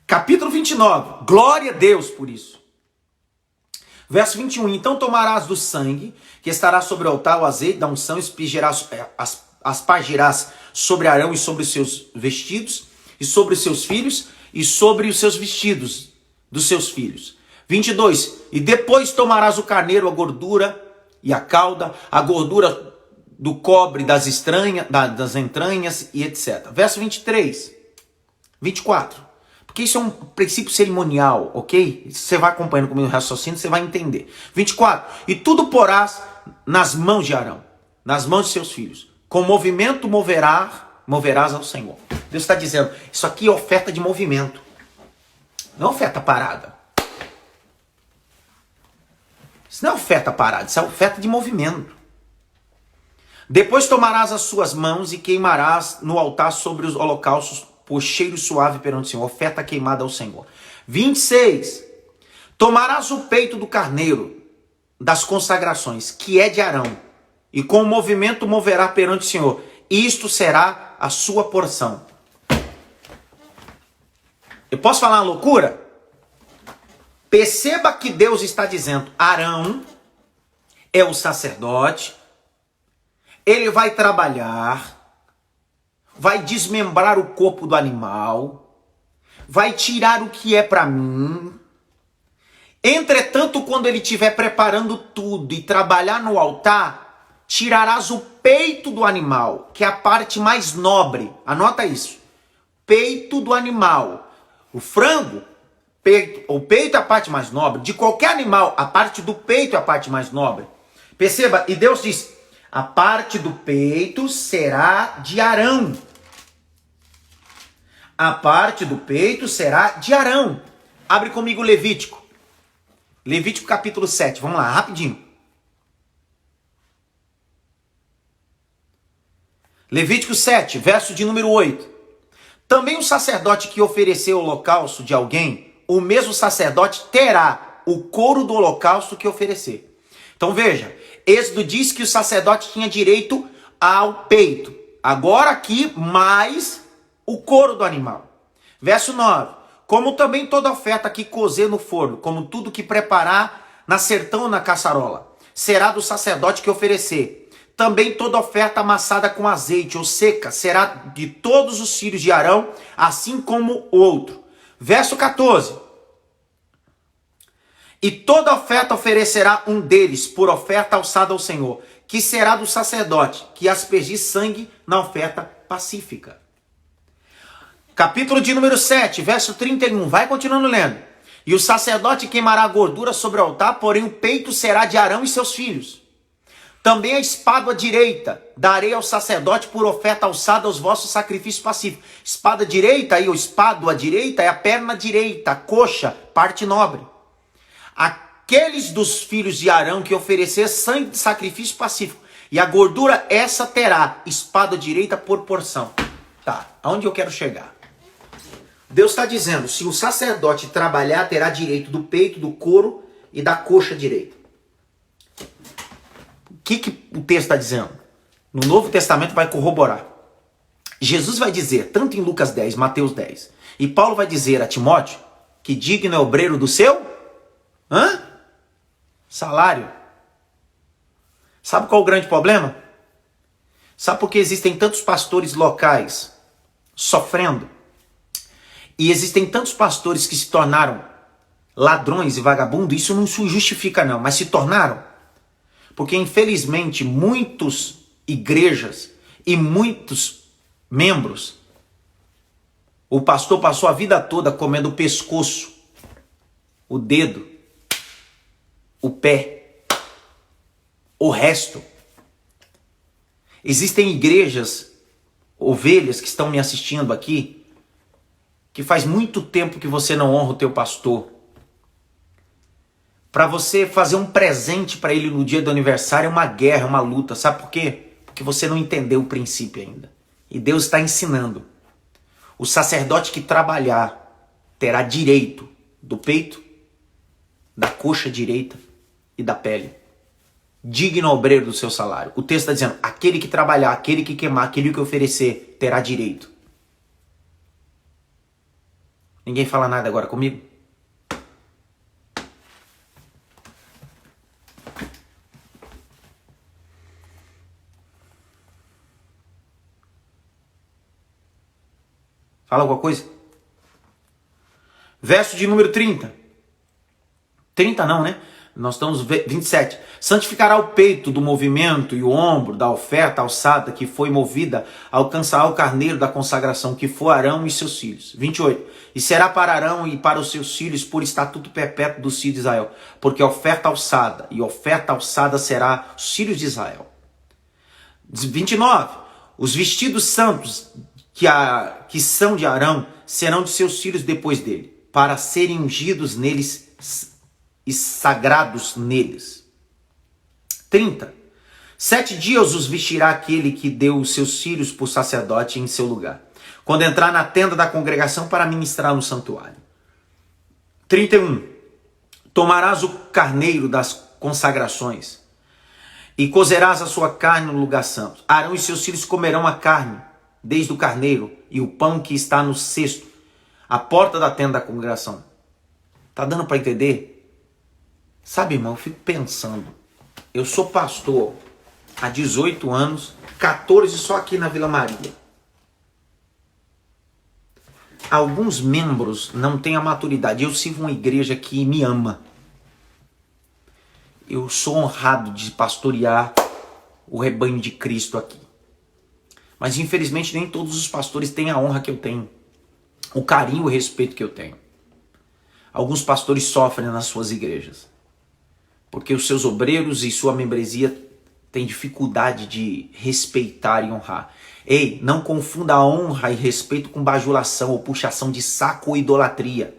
Capítulo 29, glória a Deus por isso. Verso 21, então tomarás do sangue, que estará sobre o altar, o azeite da unção, aspargirás sobre Arão e sobre os seus vestidos, e sobre os seus filhos, e sobre os seus vestidos dos seus filhos. 22, e depois tomarás o carneiro, a gordura e a cauda, a gordura do cobre, das entranhas e etc. Verso 23, 24. Porque isso é um princípio cerimonial, ok? Você vai acompanhando comigo o raciocínio, você vai entender. 24. E tudo porás nas mãos de Arão, nas mãos de seus filhos. Com movimento moverás ao Senhor. Deus está dizendo, isso aqui é oferta de movimento. Não é oferta parada. Isso não é oferta parada, isso é oferta de movimento. Depois tomarás as suas mãos e queimarás no altar sobre os holocaustos por cheiro suave perante o Senhor, oferta queimada ao Senhor. 26. Tomarás o peito do carneiro das consagrações, que é de Arão, e com o movimento moverá perante o Senhor. Isto será a sua porção. Eu posso falar uma loucura? Perceba que Deus está dizendo, Arão é o sacerdote, ele vai trabalhar, vai desmembrar o corpo do animal, vai tirar o que é para mim. Entretanto, quando ele estiver preparando tudo e trabalhar no altar, tirarás o peito do animal, que é a parte mais nobre. Anota isso. Peito do animal. O frango, o peito é a parte mais nobre. De qualquer animal, a parte do peito é a parte mais nobre. Perceba, e Deus diz, a parte do peito será de Arão. A parte do peito será de Arão. Abre comigo Levítico. Levítico capítulo 7. Vamos lá, rapidinho. Levítico 7, verso de número 8. Também o sacerdote que oferecer o holocausto de alguém, o mesmo sacerdote terá o couro do holocausto que oferecer. Então veja, Êxodo diz que o sacerdote tinha direito ao peito. Agora aqui, mais o couro do animal. Verso 9. Como também toda oferta que cozer no forno, como tudo que preparar na sertão ou na caçarola, será do sacerdote que oferecer. Também toda oferta amassada com azeite ou seca será de todos os filhos de Arão, assim como o outro. Verso 14. E toda oferta oferecerá um deles por oferta alçada ao Senhor, que será do sacerdote, que aspergir sangue na oferta pacífica. Capítulo de número 7, verso 31. Vai continuando lendo. E o sacerdote queimará a gordura sobre o altar, porém o peito será de Arão e seus filhos. Também a espada direita darei ao sacerdote por oferta alçada aos vossos sacrifícios pacíficos. Espada direita, aí o espado à direita é a perna direita, a coxa, parte nobre. Aqueles dos filhos de Arão que oferecer sangue de sacrifício pacífico, e a gordura essa terá espada direita por porção. Tá, aonde eu quero chegar? Deus está dizendo, se o sacerdote trabalhar, terá direito do peito, do couro e da coxa direita. O que o texto está dizendo? No Novo Testamento vai corroborar. Jesus vai dizer, tanto em Lucas 10, Mateus 10, e Paulo vai dizer a Timóteo, que digno é o obreiro do seu salário. Sabe qual é o grande problema? Sabe por que existem tantos pastores locais sofrendo? E existem tantos pastores que se tornaram ladrões e vagabundos? Isso não se justifica não, mas se tornaram. Porque infelizmente muitas igrejas e muitos membros, o pastor passou a vida toda comendo o pescoço, o dedo, o pé, o resto. Existem igrejas, ovelhas que estão me assistindo aqui, que faz muito tempo que você não honra o teu pastor, para você fazer um presente para ele no dia do aniversário é uma guerra, é uma luta. Sabe por quê? Porque você não entendeu o princípio ainda. E Deus está ensinando. O sacerdote que trabalhar terá direito do peito, da coxa direita e da pele. Digno obreiro do seu salário. O texto está dizendo, aquele que trabalhar, aquele que queimar, aquele que oferecer, terá direito. Ninguém fala nada agora comigo? Fala alguma coisa? Verso de número 30. 30 não, né? Nós estamos 27. Santificará o peito do movimento e o ombro da oferta alçada que foi movida, alcançará o carneiro da consagração que for Arão e seus filhos. 28. E será para Arão e para os seus filhos por estatuto perpétuo dos filhos de Israel, porque a oferta alçada, e oferta alçada será os filhos de Israel. 29. Os vestidos santos que são de Arão serão de seus filhos depois dele, para serem ungidos neles e sagrados neles. 30. 7 dias os vestirá aquele que deu os seus filhos por sacerdote em seu lugar, quando entrar na tenda da congregação para ministrar no santuário. 31. Tomarás o carneiro das consagrações e cozerás a sua carne no lugar santo. Arão e seus filhos comerão a carne, desde o carneiro e o pão que está no cesto, à porta da tenda da congregação. Tá dando para entender? Sabe, irmão, eu fico pensando. Eu sou pastor há 18 anos, 14 só aqui na Vila Maria. Alguns membros não têm a maturidade. Eu sirvo uma igreja que me ama. Eu sou honrado de pastorear o rebanho de Cristo aqui. Mas infelizmente nem todos os pastores têm a honra que eu tenho, o carinho e o respeito que eu tenho. Alguns pastores sofrem nas suas igrejas, porque os seus obreiros e sua membresia têm dificuldade de respeitar e honrar. Ei, não confunda a honra e respeito com bajulação ou puxação de saco ou idolatria.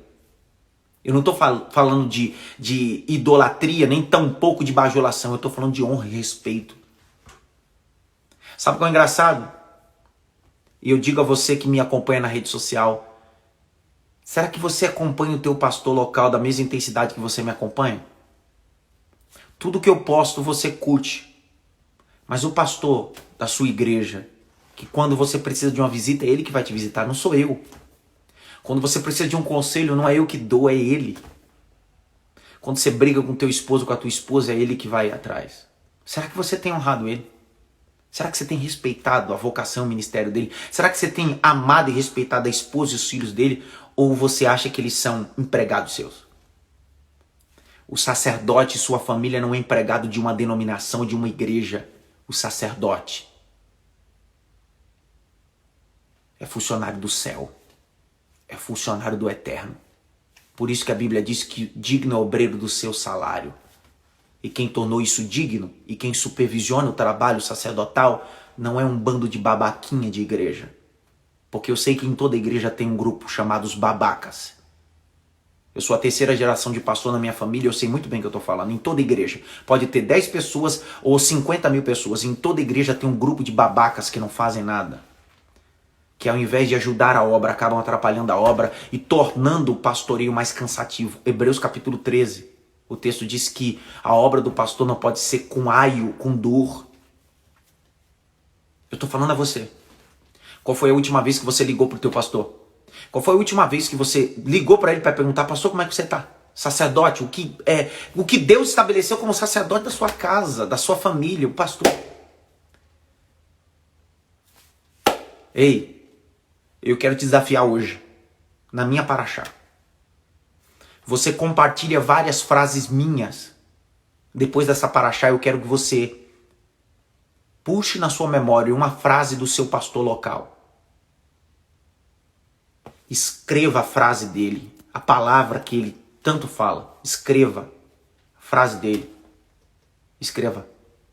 Eu não estou falando de idolatria, nem tampouco de bajulação. Eu estou falando de honra e respeito. Sabe o que é engraçado? E eu digo a você que me acompanha na rede social, será que você acompanha o teu pastor local da mesma intensidade que você me acompanha? Tudo que eu posto você curte. Mas o pastor da sua igreja, que quando você precisa de uma visita, é ele que vai te visitar, não sou eu. Quando você precisa de um conselho, não é eu que dou, é ele. Quando você briga com teu esposo, com a tua esposa, é ele que vai atrás. Será que você tem honrado ele? Será que você tem respeitado a vocação e o ministério dele? Será que você tem amado e respeitado a esposa e os filhos dele? Ou você acha que eles são empregados seus? O sacerdote e sua família não é empregado de uma denominação, de uma igreja. O sacerdote é funcionário do céu. É funcionário do eterno. Por isso que a Bíblia diz que digno é o obreiro do seu salário. E quem tornou isso digno, e quem supervisiona o trabalho sacerdotal, não é um bando de babaquinha de igreja. Porque eu sei que em toda igreja tem um grupo chamado os babacas. Eu sou a terceira geração de pastor na minha família, eu sei muito bem o que eu estou falando. Em toda igreja, pode ter 10 pessoas ou 50 mil pessoas. Em toda igreja tem um grupo de babacas que não fazem nada. Que ao invés de ajudar a obra, acabam atrapalhando a obra e tornando o pastoreio mais cansativo. Hebreus capítulo 13. O texto diz que a obra do pastor não pode ser com aio, com dor. Eu estou falando a você. Qual foi a última vez que você ligou para o teu pastor? Qual foi a última vez que você ligou para ele para perguntar, pastor, como é que você está? Sacerdote, o que Deus estabeleceu como sacerdote da sua casa, da sua família, o pastor. Ei, eu quero te desafiar hoje, na minha paraxá. Você compartilha várias frases minhas. Depois dessa paraxá, eu quero que você puxe na sua memória uma frase do seu pastor local. Escreva a frase dele, a palavra que ele tanto fala. Escreva a frase dele. Escreva: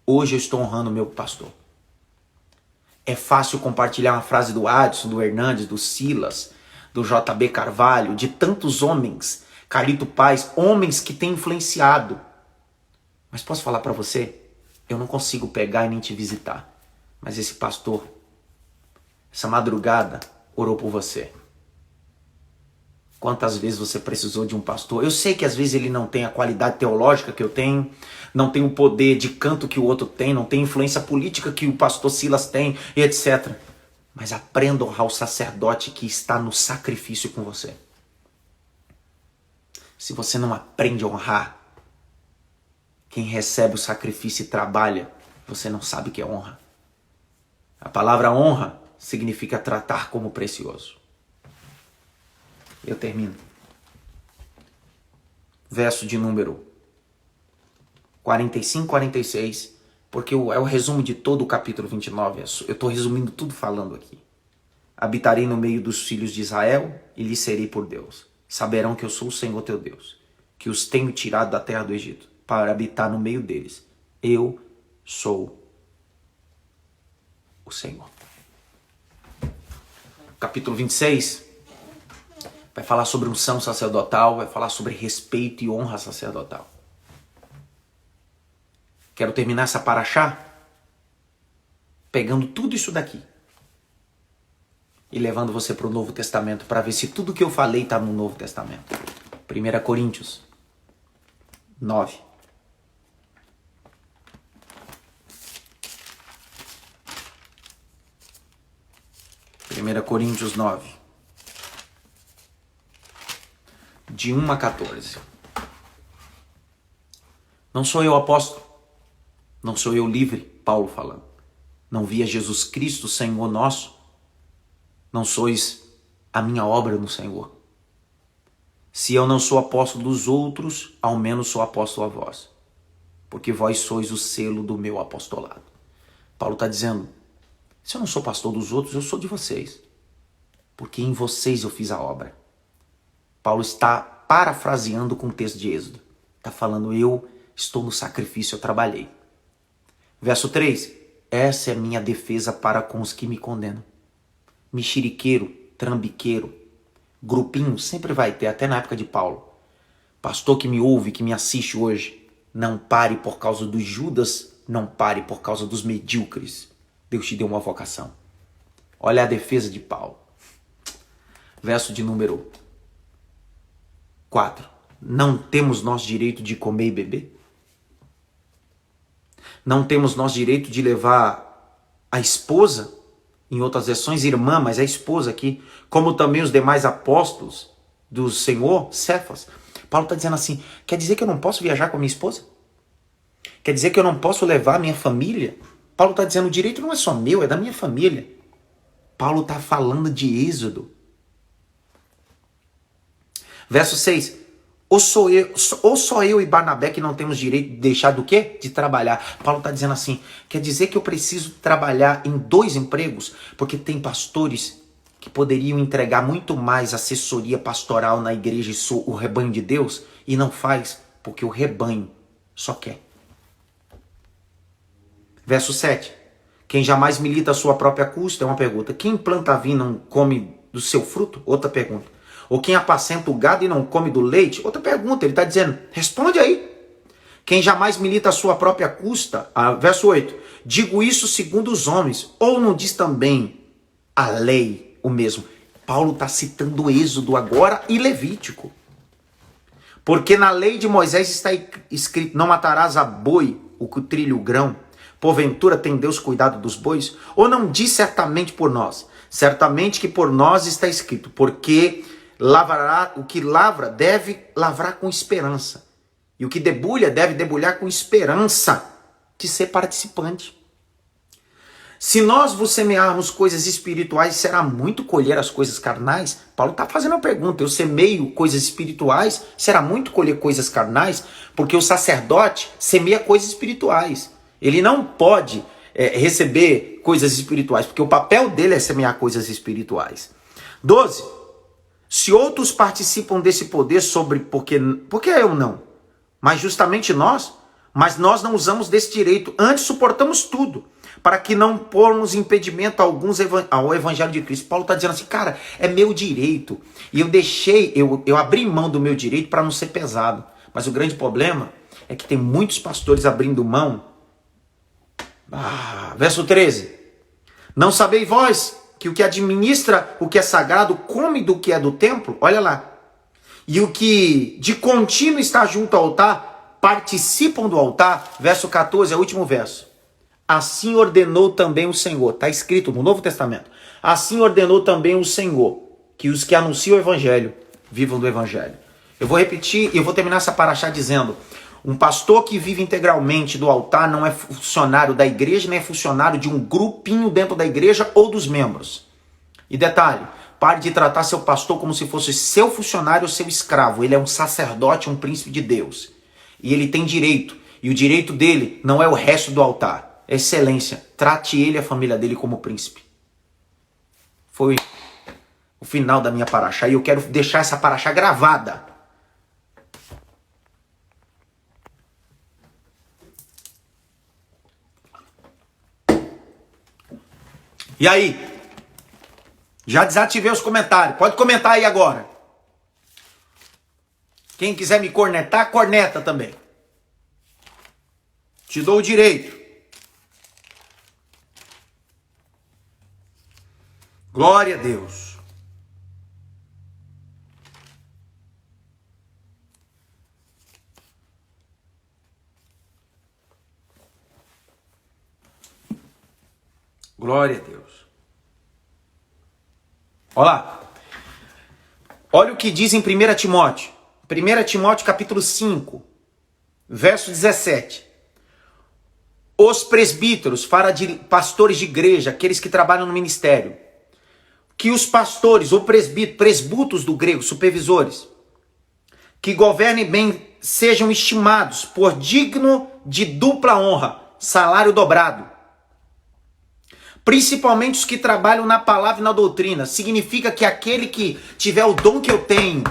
hoje eu estou honrando o meu pastor. É fácil compartilhar uma frase do Adson, do Hernandes, do Silas, do JB Carvalho, de tantos homens, Carlito Paz, homens que têm influenciado. Mas posso falar para você? Eu não consigo pegar e nem te visitar. Mas esse pastor, essa madrugada, orou por você. Quantas vezes você precisou de um pastor? Eu sei que às vezes ele não tem a qualidade teológica que eu tenho, não tem o poder de canto que o outro tem, não tem influência política que o pastor Silas tem, e etc. Mas aprenda a honrar o sacerdote que está no sacrifício com você. Se você não aprende a honrar quem recebe o sacrifício e trabalha, você não sabe o que é honra. A palavra honra significa tratar como precioso. Eu termino. Verso de número 45, 46, porque é o resumo de todo o capítulo 29. Eu estou resumindo tudo falando aqui. Habitarei no meio dos filhos de Israel e lhes serei por Deus. Saberão que eu sou o Senhor teu Deus, que os tenho tirado da terra do Egito, para habitar no meio deles. Eu sou o Senhor. Capítulo 26 vai falar sobre unção sacerdotal, vai falar sobre respeito e honra sacerdotal. Quero terminar essa paraxá pegando tudo isso daqui e levando você para o Novo Testamento para ver se tudo que eu falei está no Novo Testamento. 1 Coríntios 9. Coríntios 9, de 1 a 14. Não sou eu apóstolo, não sou eu livre, Paulo falando. Não via Jesus Cristo, Senhor nosso? Não sois a minha obra no Senhor? Se eu não sou apóstolo dos outros, ao menos sou apóstolo a vós, porque vós sois o selo do meu apostolado. Paulo está dizendo, se eu não sou pastor dos outros, eu sou de vocês, porque em vocês eu fiz a obra. Paulo está parafraseando com o texto de Êxodo. Está falando, eu estou no sacrifício, eu trabalhei. Verso 3, essa é a minha defesa para com os que me condenam. Mexeriqueiro, trambiqueiro, grupinho, sempre vai ter, até na época de Paulo. Pastor que me ouve, que me assiste hoje, não pare por causa dos Judas, não pare por causa dos medíocres. Deus te deu uma vocação. Olha a defesa de Paulo. Verso de número 4. Não temos nós direito de comer e beber? Não temos nós direito de levar a esposa, em outras versões irmã, mas a esposa aqui, como também os demais apóstolos do Senhor, Cefas? Paulo está dizendo assim, quer dizer que eu não posso viajar com a minha esposa? Quer dizer que eu não posso levar a minha família? Paulo está dizendo, o direito não é só meu, é da minha família. Paulo está falando de Êxodo. Verso 6. Ou só eu e Barnabé que não temos direito de deixar do quê? De trabalhar. Paulo está dizendo assim, quer dizer que eu preciso trabalhar em 2 empregos? Porque tem pastores que poderiam entregar muito mais assessoria pastoral na igreja e o rebanho de Deus e não faz, porque o rebanho só quer. Verso 7. Quem jamais milita a sua própria custa? É uma pergunta. Quem planta vinho não come do seu fruto? Outra pergunta. Ou quem apacenta o gado e não come do leite? Outra pergunta. Ele está dizendo, responde aí. Quem jamais milita a sua própria custa? Verso 8. Digo isso segundo os homens. Ou não diz também a lei o mesmo? Paulo está citando Êxodo agora e Levítico. Porque na lei de Moisés está escrito, não matarás a boi o que trilha o grão. Porventura tem Deus cuidado dos bois? Ou não diz certamente por nós? Certamente que por nós está escrito, porque lavrará, o que lavra deve lavrar com esperança. E o que debulha deve debulhar com esperança de ser participante. Se nós vos semearmos coisas espirituais, será muito colher as coisas carnais? Paulo está fazendo uma pergunta, eu semeio coisas espirituais, será muito colher coisas carnais? Porque o sacerdote semeia coisas espirituais. Ele não pode receber coisas espirituais, porque o papel dele é semear coisas espirituais. 12. Se outros participam desse poder por que eu não? Mas justamente nós, mas nós não usamos desse direito, antes suportamos tudo. para que não pormos impedimento alguns ao evangelho de Cristo. Paulo está dizendo assim, cara, é meu direito. E eu abri mão do meu direito para não ser pesado. Mas o grande problema é que tem muitos pastores abrindo mão. Verso 13. Não sabeis vós que o que administra o que é sagrado come do que é do templo? Olha lá. E o que de contínuo está junto ao altar, participam do altar. Verso 14, é o último verso. Assim ordenou também o Senhor. Está escrito no Novo Testamento. Assim ordenou também o Senhor, que os que anunciam o evangelho vivam do evangelho. Eu vou repetir e eu vou terminar essa paraxá dizendo: um pastor que vive integralmente do altar não é funcionário da igreja, nem é funcionário de um grupinho dentro da igreja ou dos membros. E detalhe, pare de tratar seu pastor como se fosse seu funcionário ou seu escravo. Ele é um sacerdote, um príncipe de Deus. E ele tem direito. E o direito dele não é o resto do altar. Excelência, trate ele e a família dele como príncipe. Foi o final da minha paraxá. E eu quero deixar essa paraxá gravada. E aí? Já desativei os comentários. Pode comentar aí agora. Quem quiser me cornetar, corneta também. Te dou o direito. Glória a Deus. Glória a Deus. Olha lá. Olha o que diz em 1 Timóteo. 1 Timóteo capítulo 5, verso 17. Os presbíteros, fala de pastores de igreja, aqueles que trabalham no ministério. Que os pastores, ou presbútos do grego, supervisores, que governem bem, sejam estimados por digno de dupla honra, salário dobrado. Principalmente os que trabalham na palavra e na doutrina. Significa que aquele que tiver o dom que eu tenho,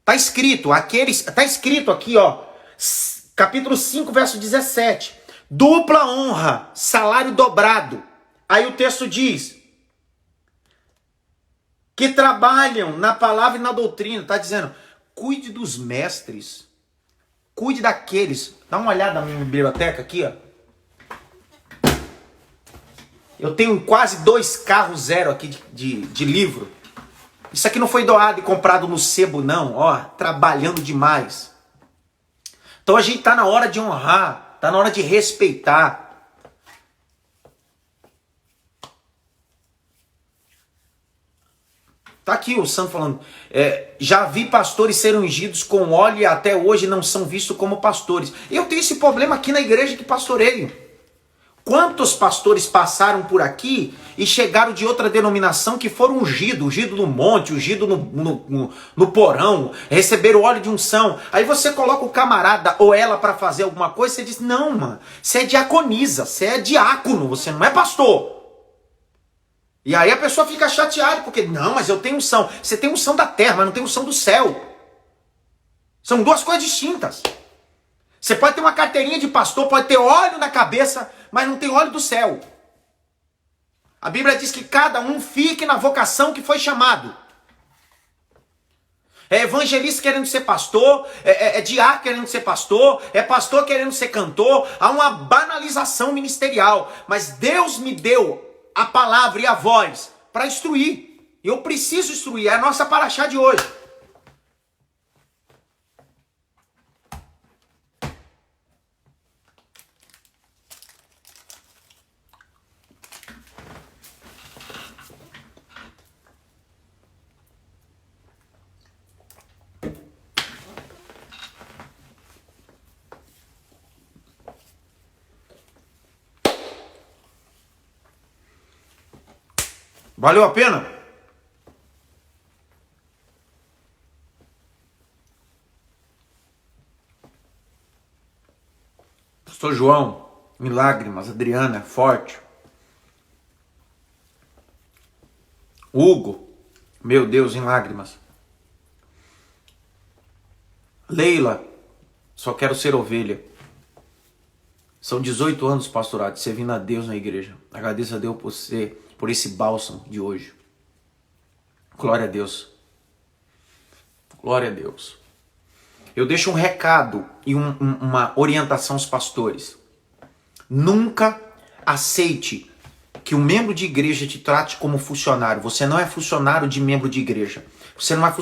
tá escrito aqui, ó, capítulo 5, verso 17. Dupla honra, salário dobrado. Aí o texto diz que trabalham na palavra e na doutrina. Tá dizendo, cuide dos mestres, cuide daqueles. Dá uma olhada na minha biblioteca aqui, ó. Eu tenho quase 2 carros zero aqui de livro. Isso aqui não foi doado e comprado no sebo, não. Ó, trabalhando demais. Então a gente tá na hora de honrar. Tá na hora de respeitar. Tá aqui o santo falando. Já vi pastores serem ungidos com óleo e até hoje não são vistos como pastores. Eu tenho esse problema aqui na igreja que pastoreio. Quantos pastores passaram por aqui e chegaram de outra denominação que foram ungidos, ungido no monte, ungido no porão, receberam óleo de unção. Aí você coloca o camarada ou ela para fazer alguma coisa, você diz, não, mano, você é diaconisa, você é diácono, você não é pastor. E aí a pessoa fica chateada, porque, não, mas eu tenho unção. Você tem unção da terra, mas não tem unção do céu. São duas coisas distintas. Você pode ter uma carteirinha de pastor, pode ter óleo na cabeça, mas não tem óleo do céu. A Bíblia diz que cada um fique na vocação que foi chamado. É evangelista querendo ser pastor, é diácono querendo ser pastor, é pastor querendo ser cantor. Há uma banalização ministerial. Mas Deus me deu a palavra e a voz para instruir. E eu preciso instruir. É a nossa paraxá de hoje. Valeu a pena? Pastor João, em lágrimas. Adriana, forte. Hugo, meu Deus, em lágrimas. Leila, só quero ser ovelha. São 18 anos, pastorado, servindo a Deus na igreja. Agradeço a Deus por esse bálsamo de hoje. Glória a Deus. Glória a Deus. Eu deixo um recado e uma orientação aos pastores. Nunca aceite que um membro de igreja te trate como funcionário. Você não é funcionário de membro de igreja. Você não é funcionário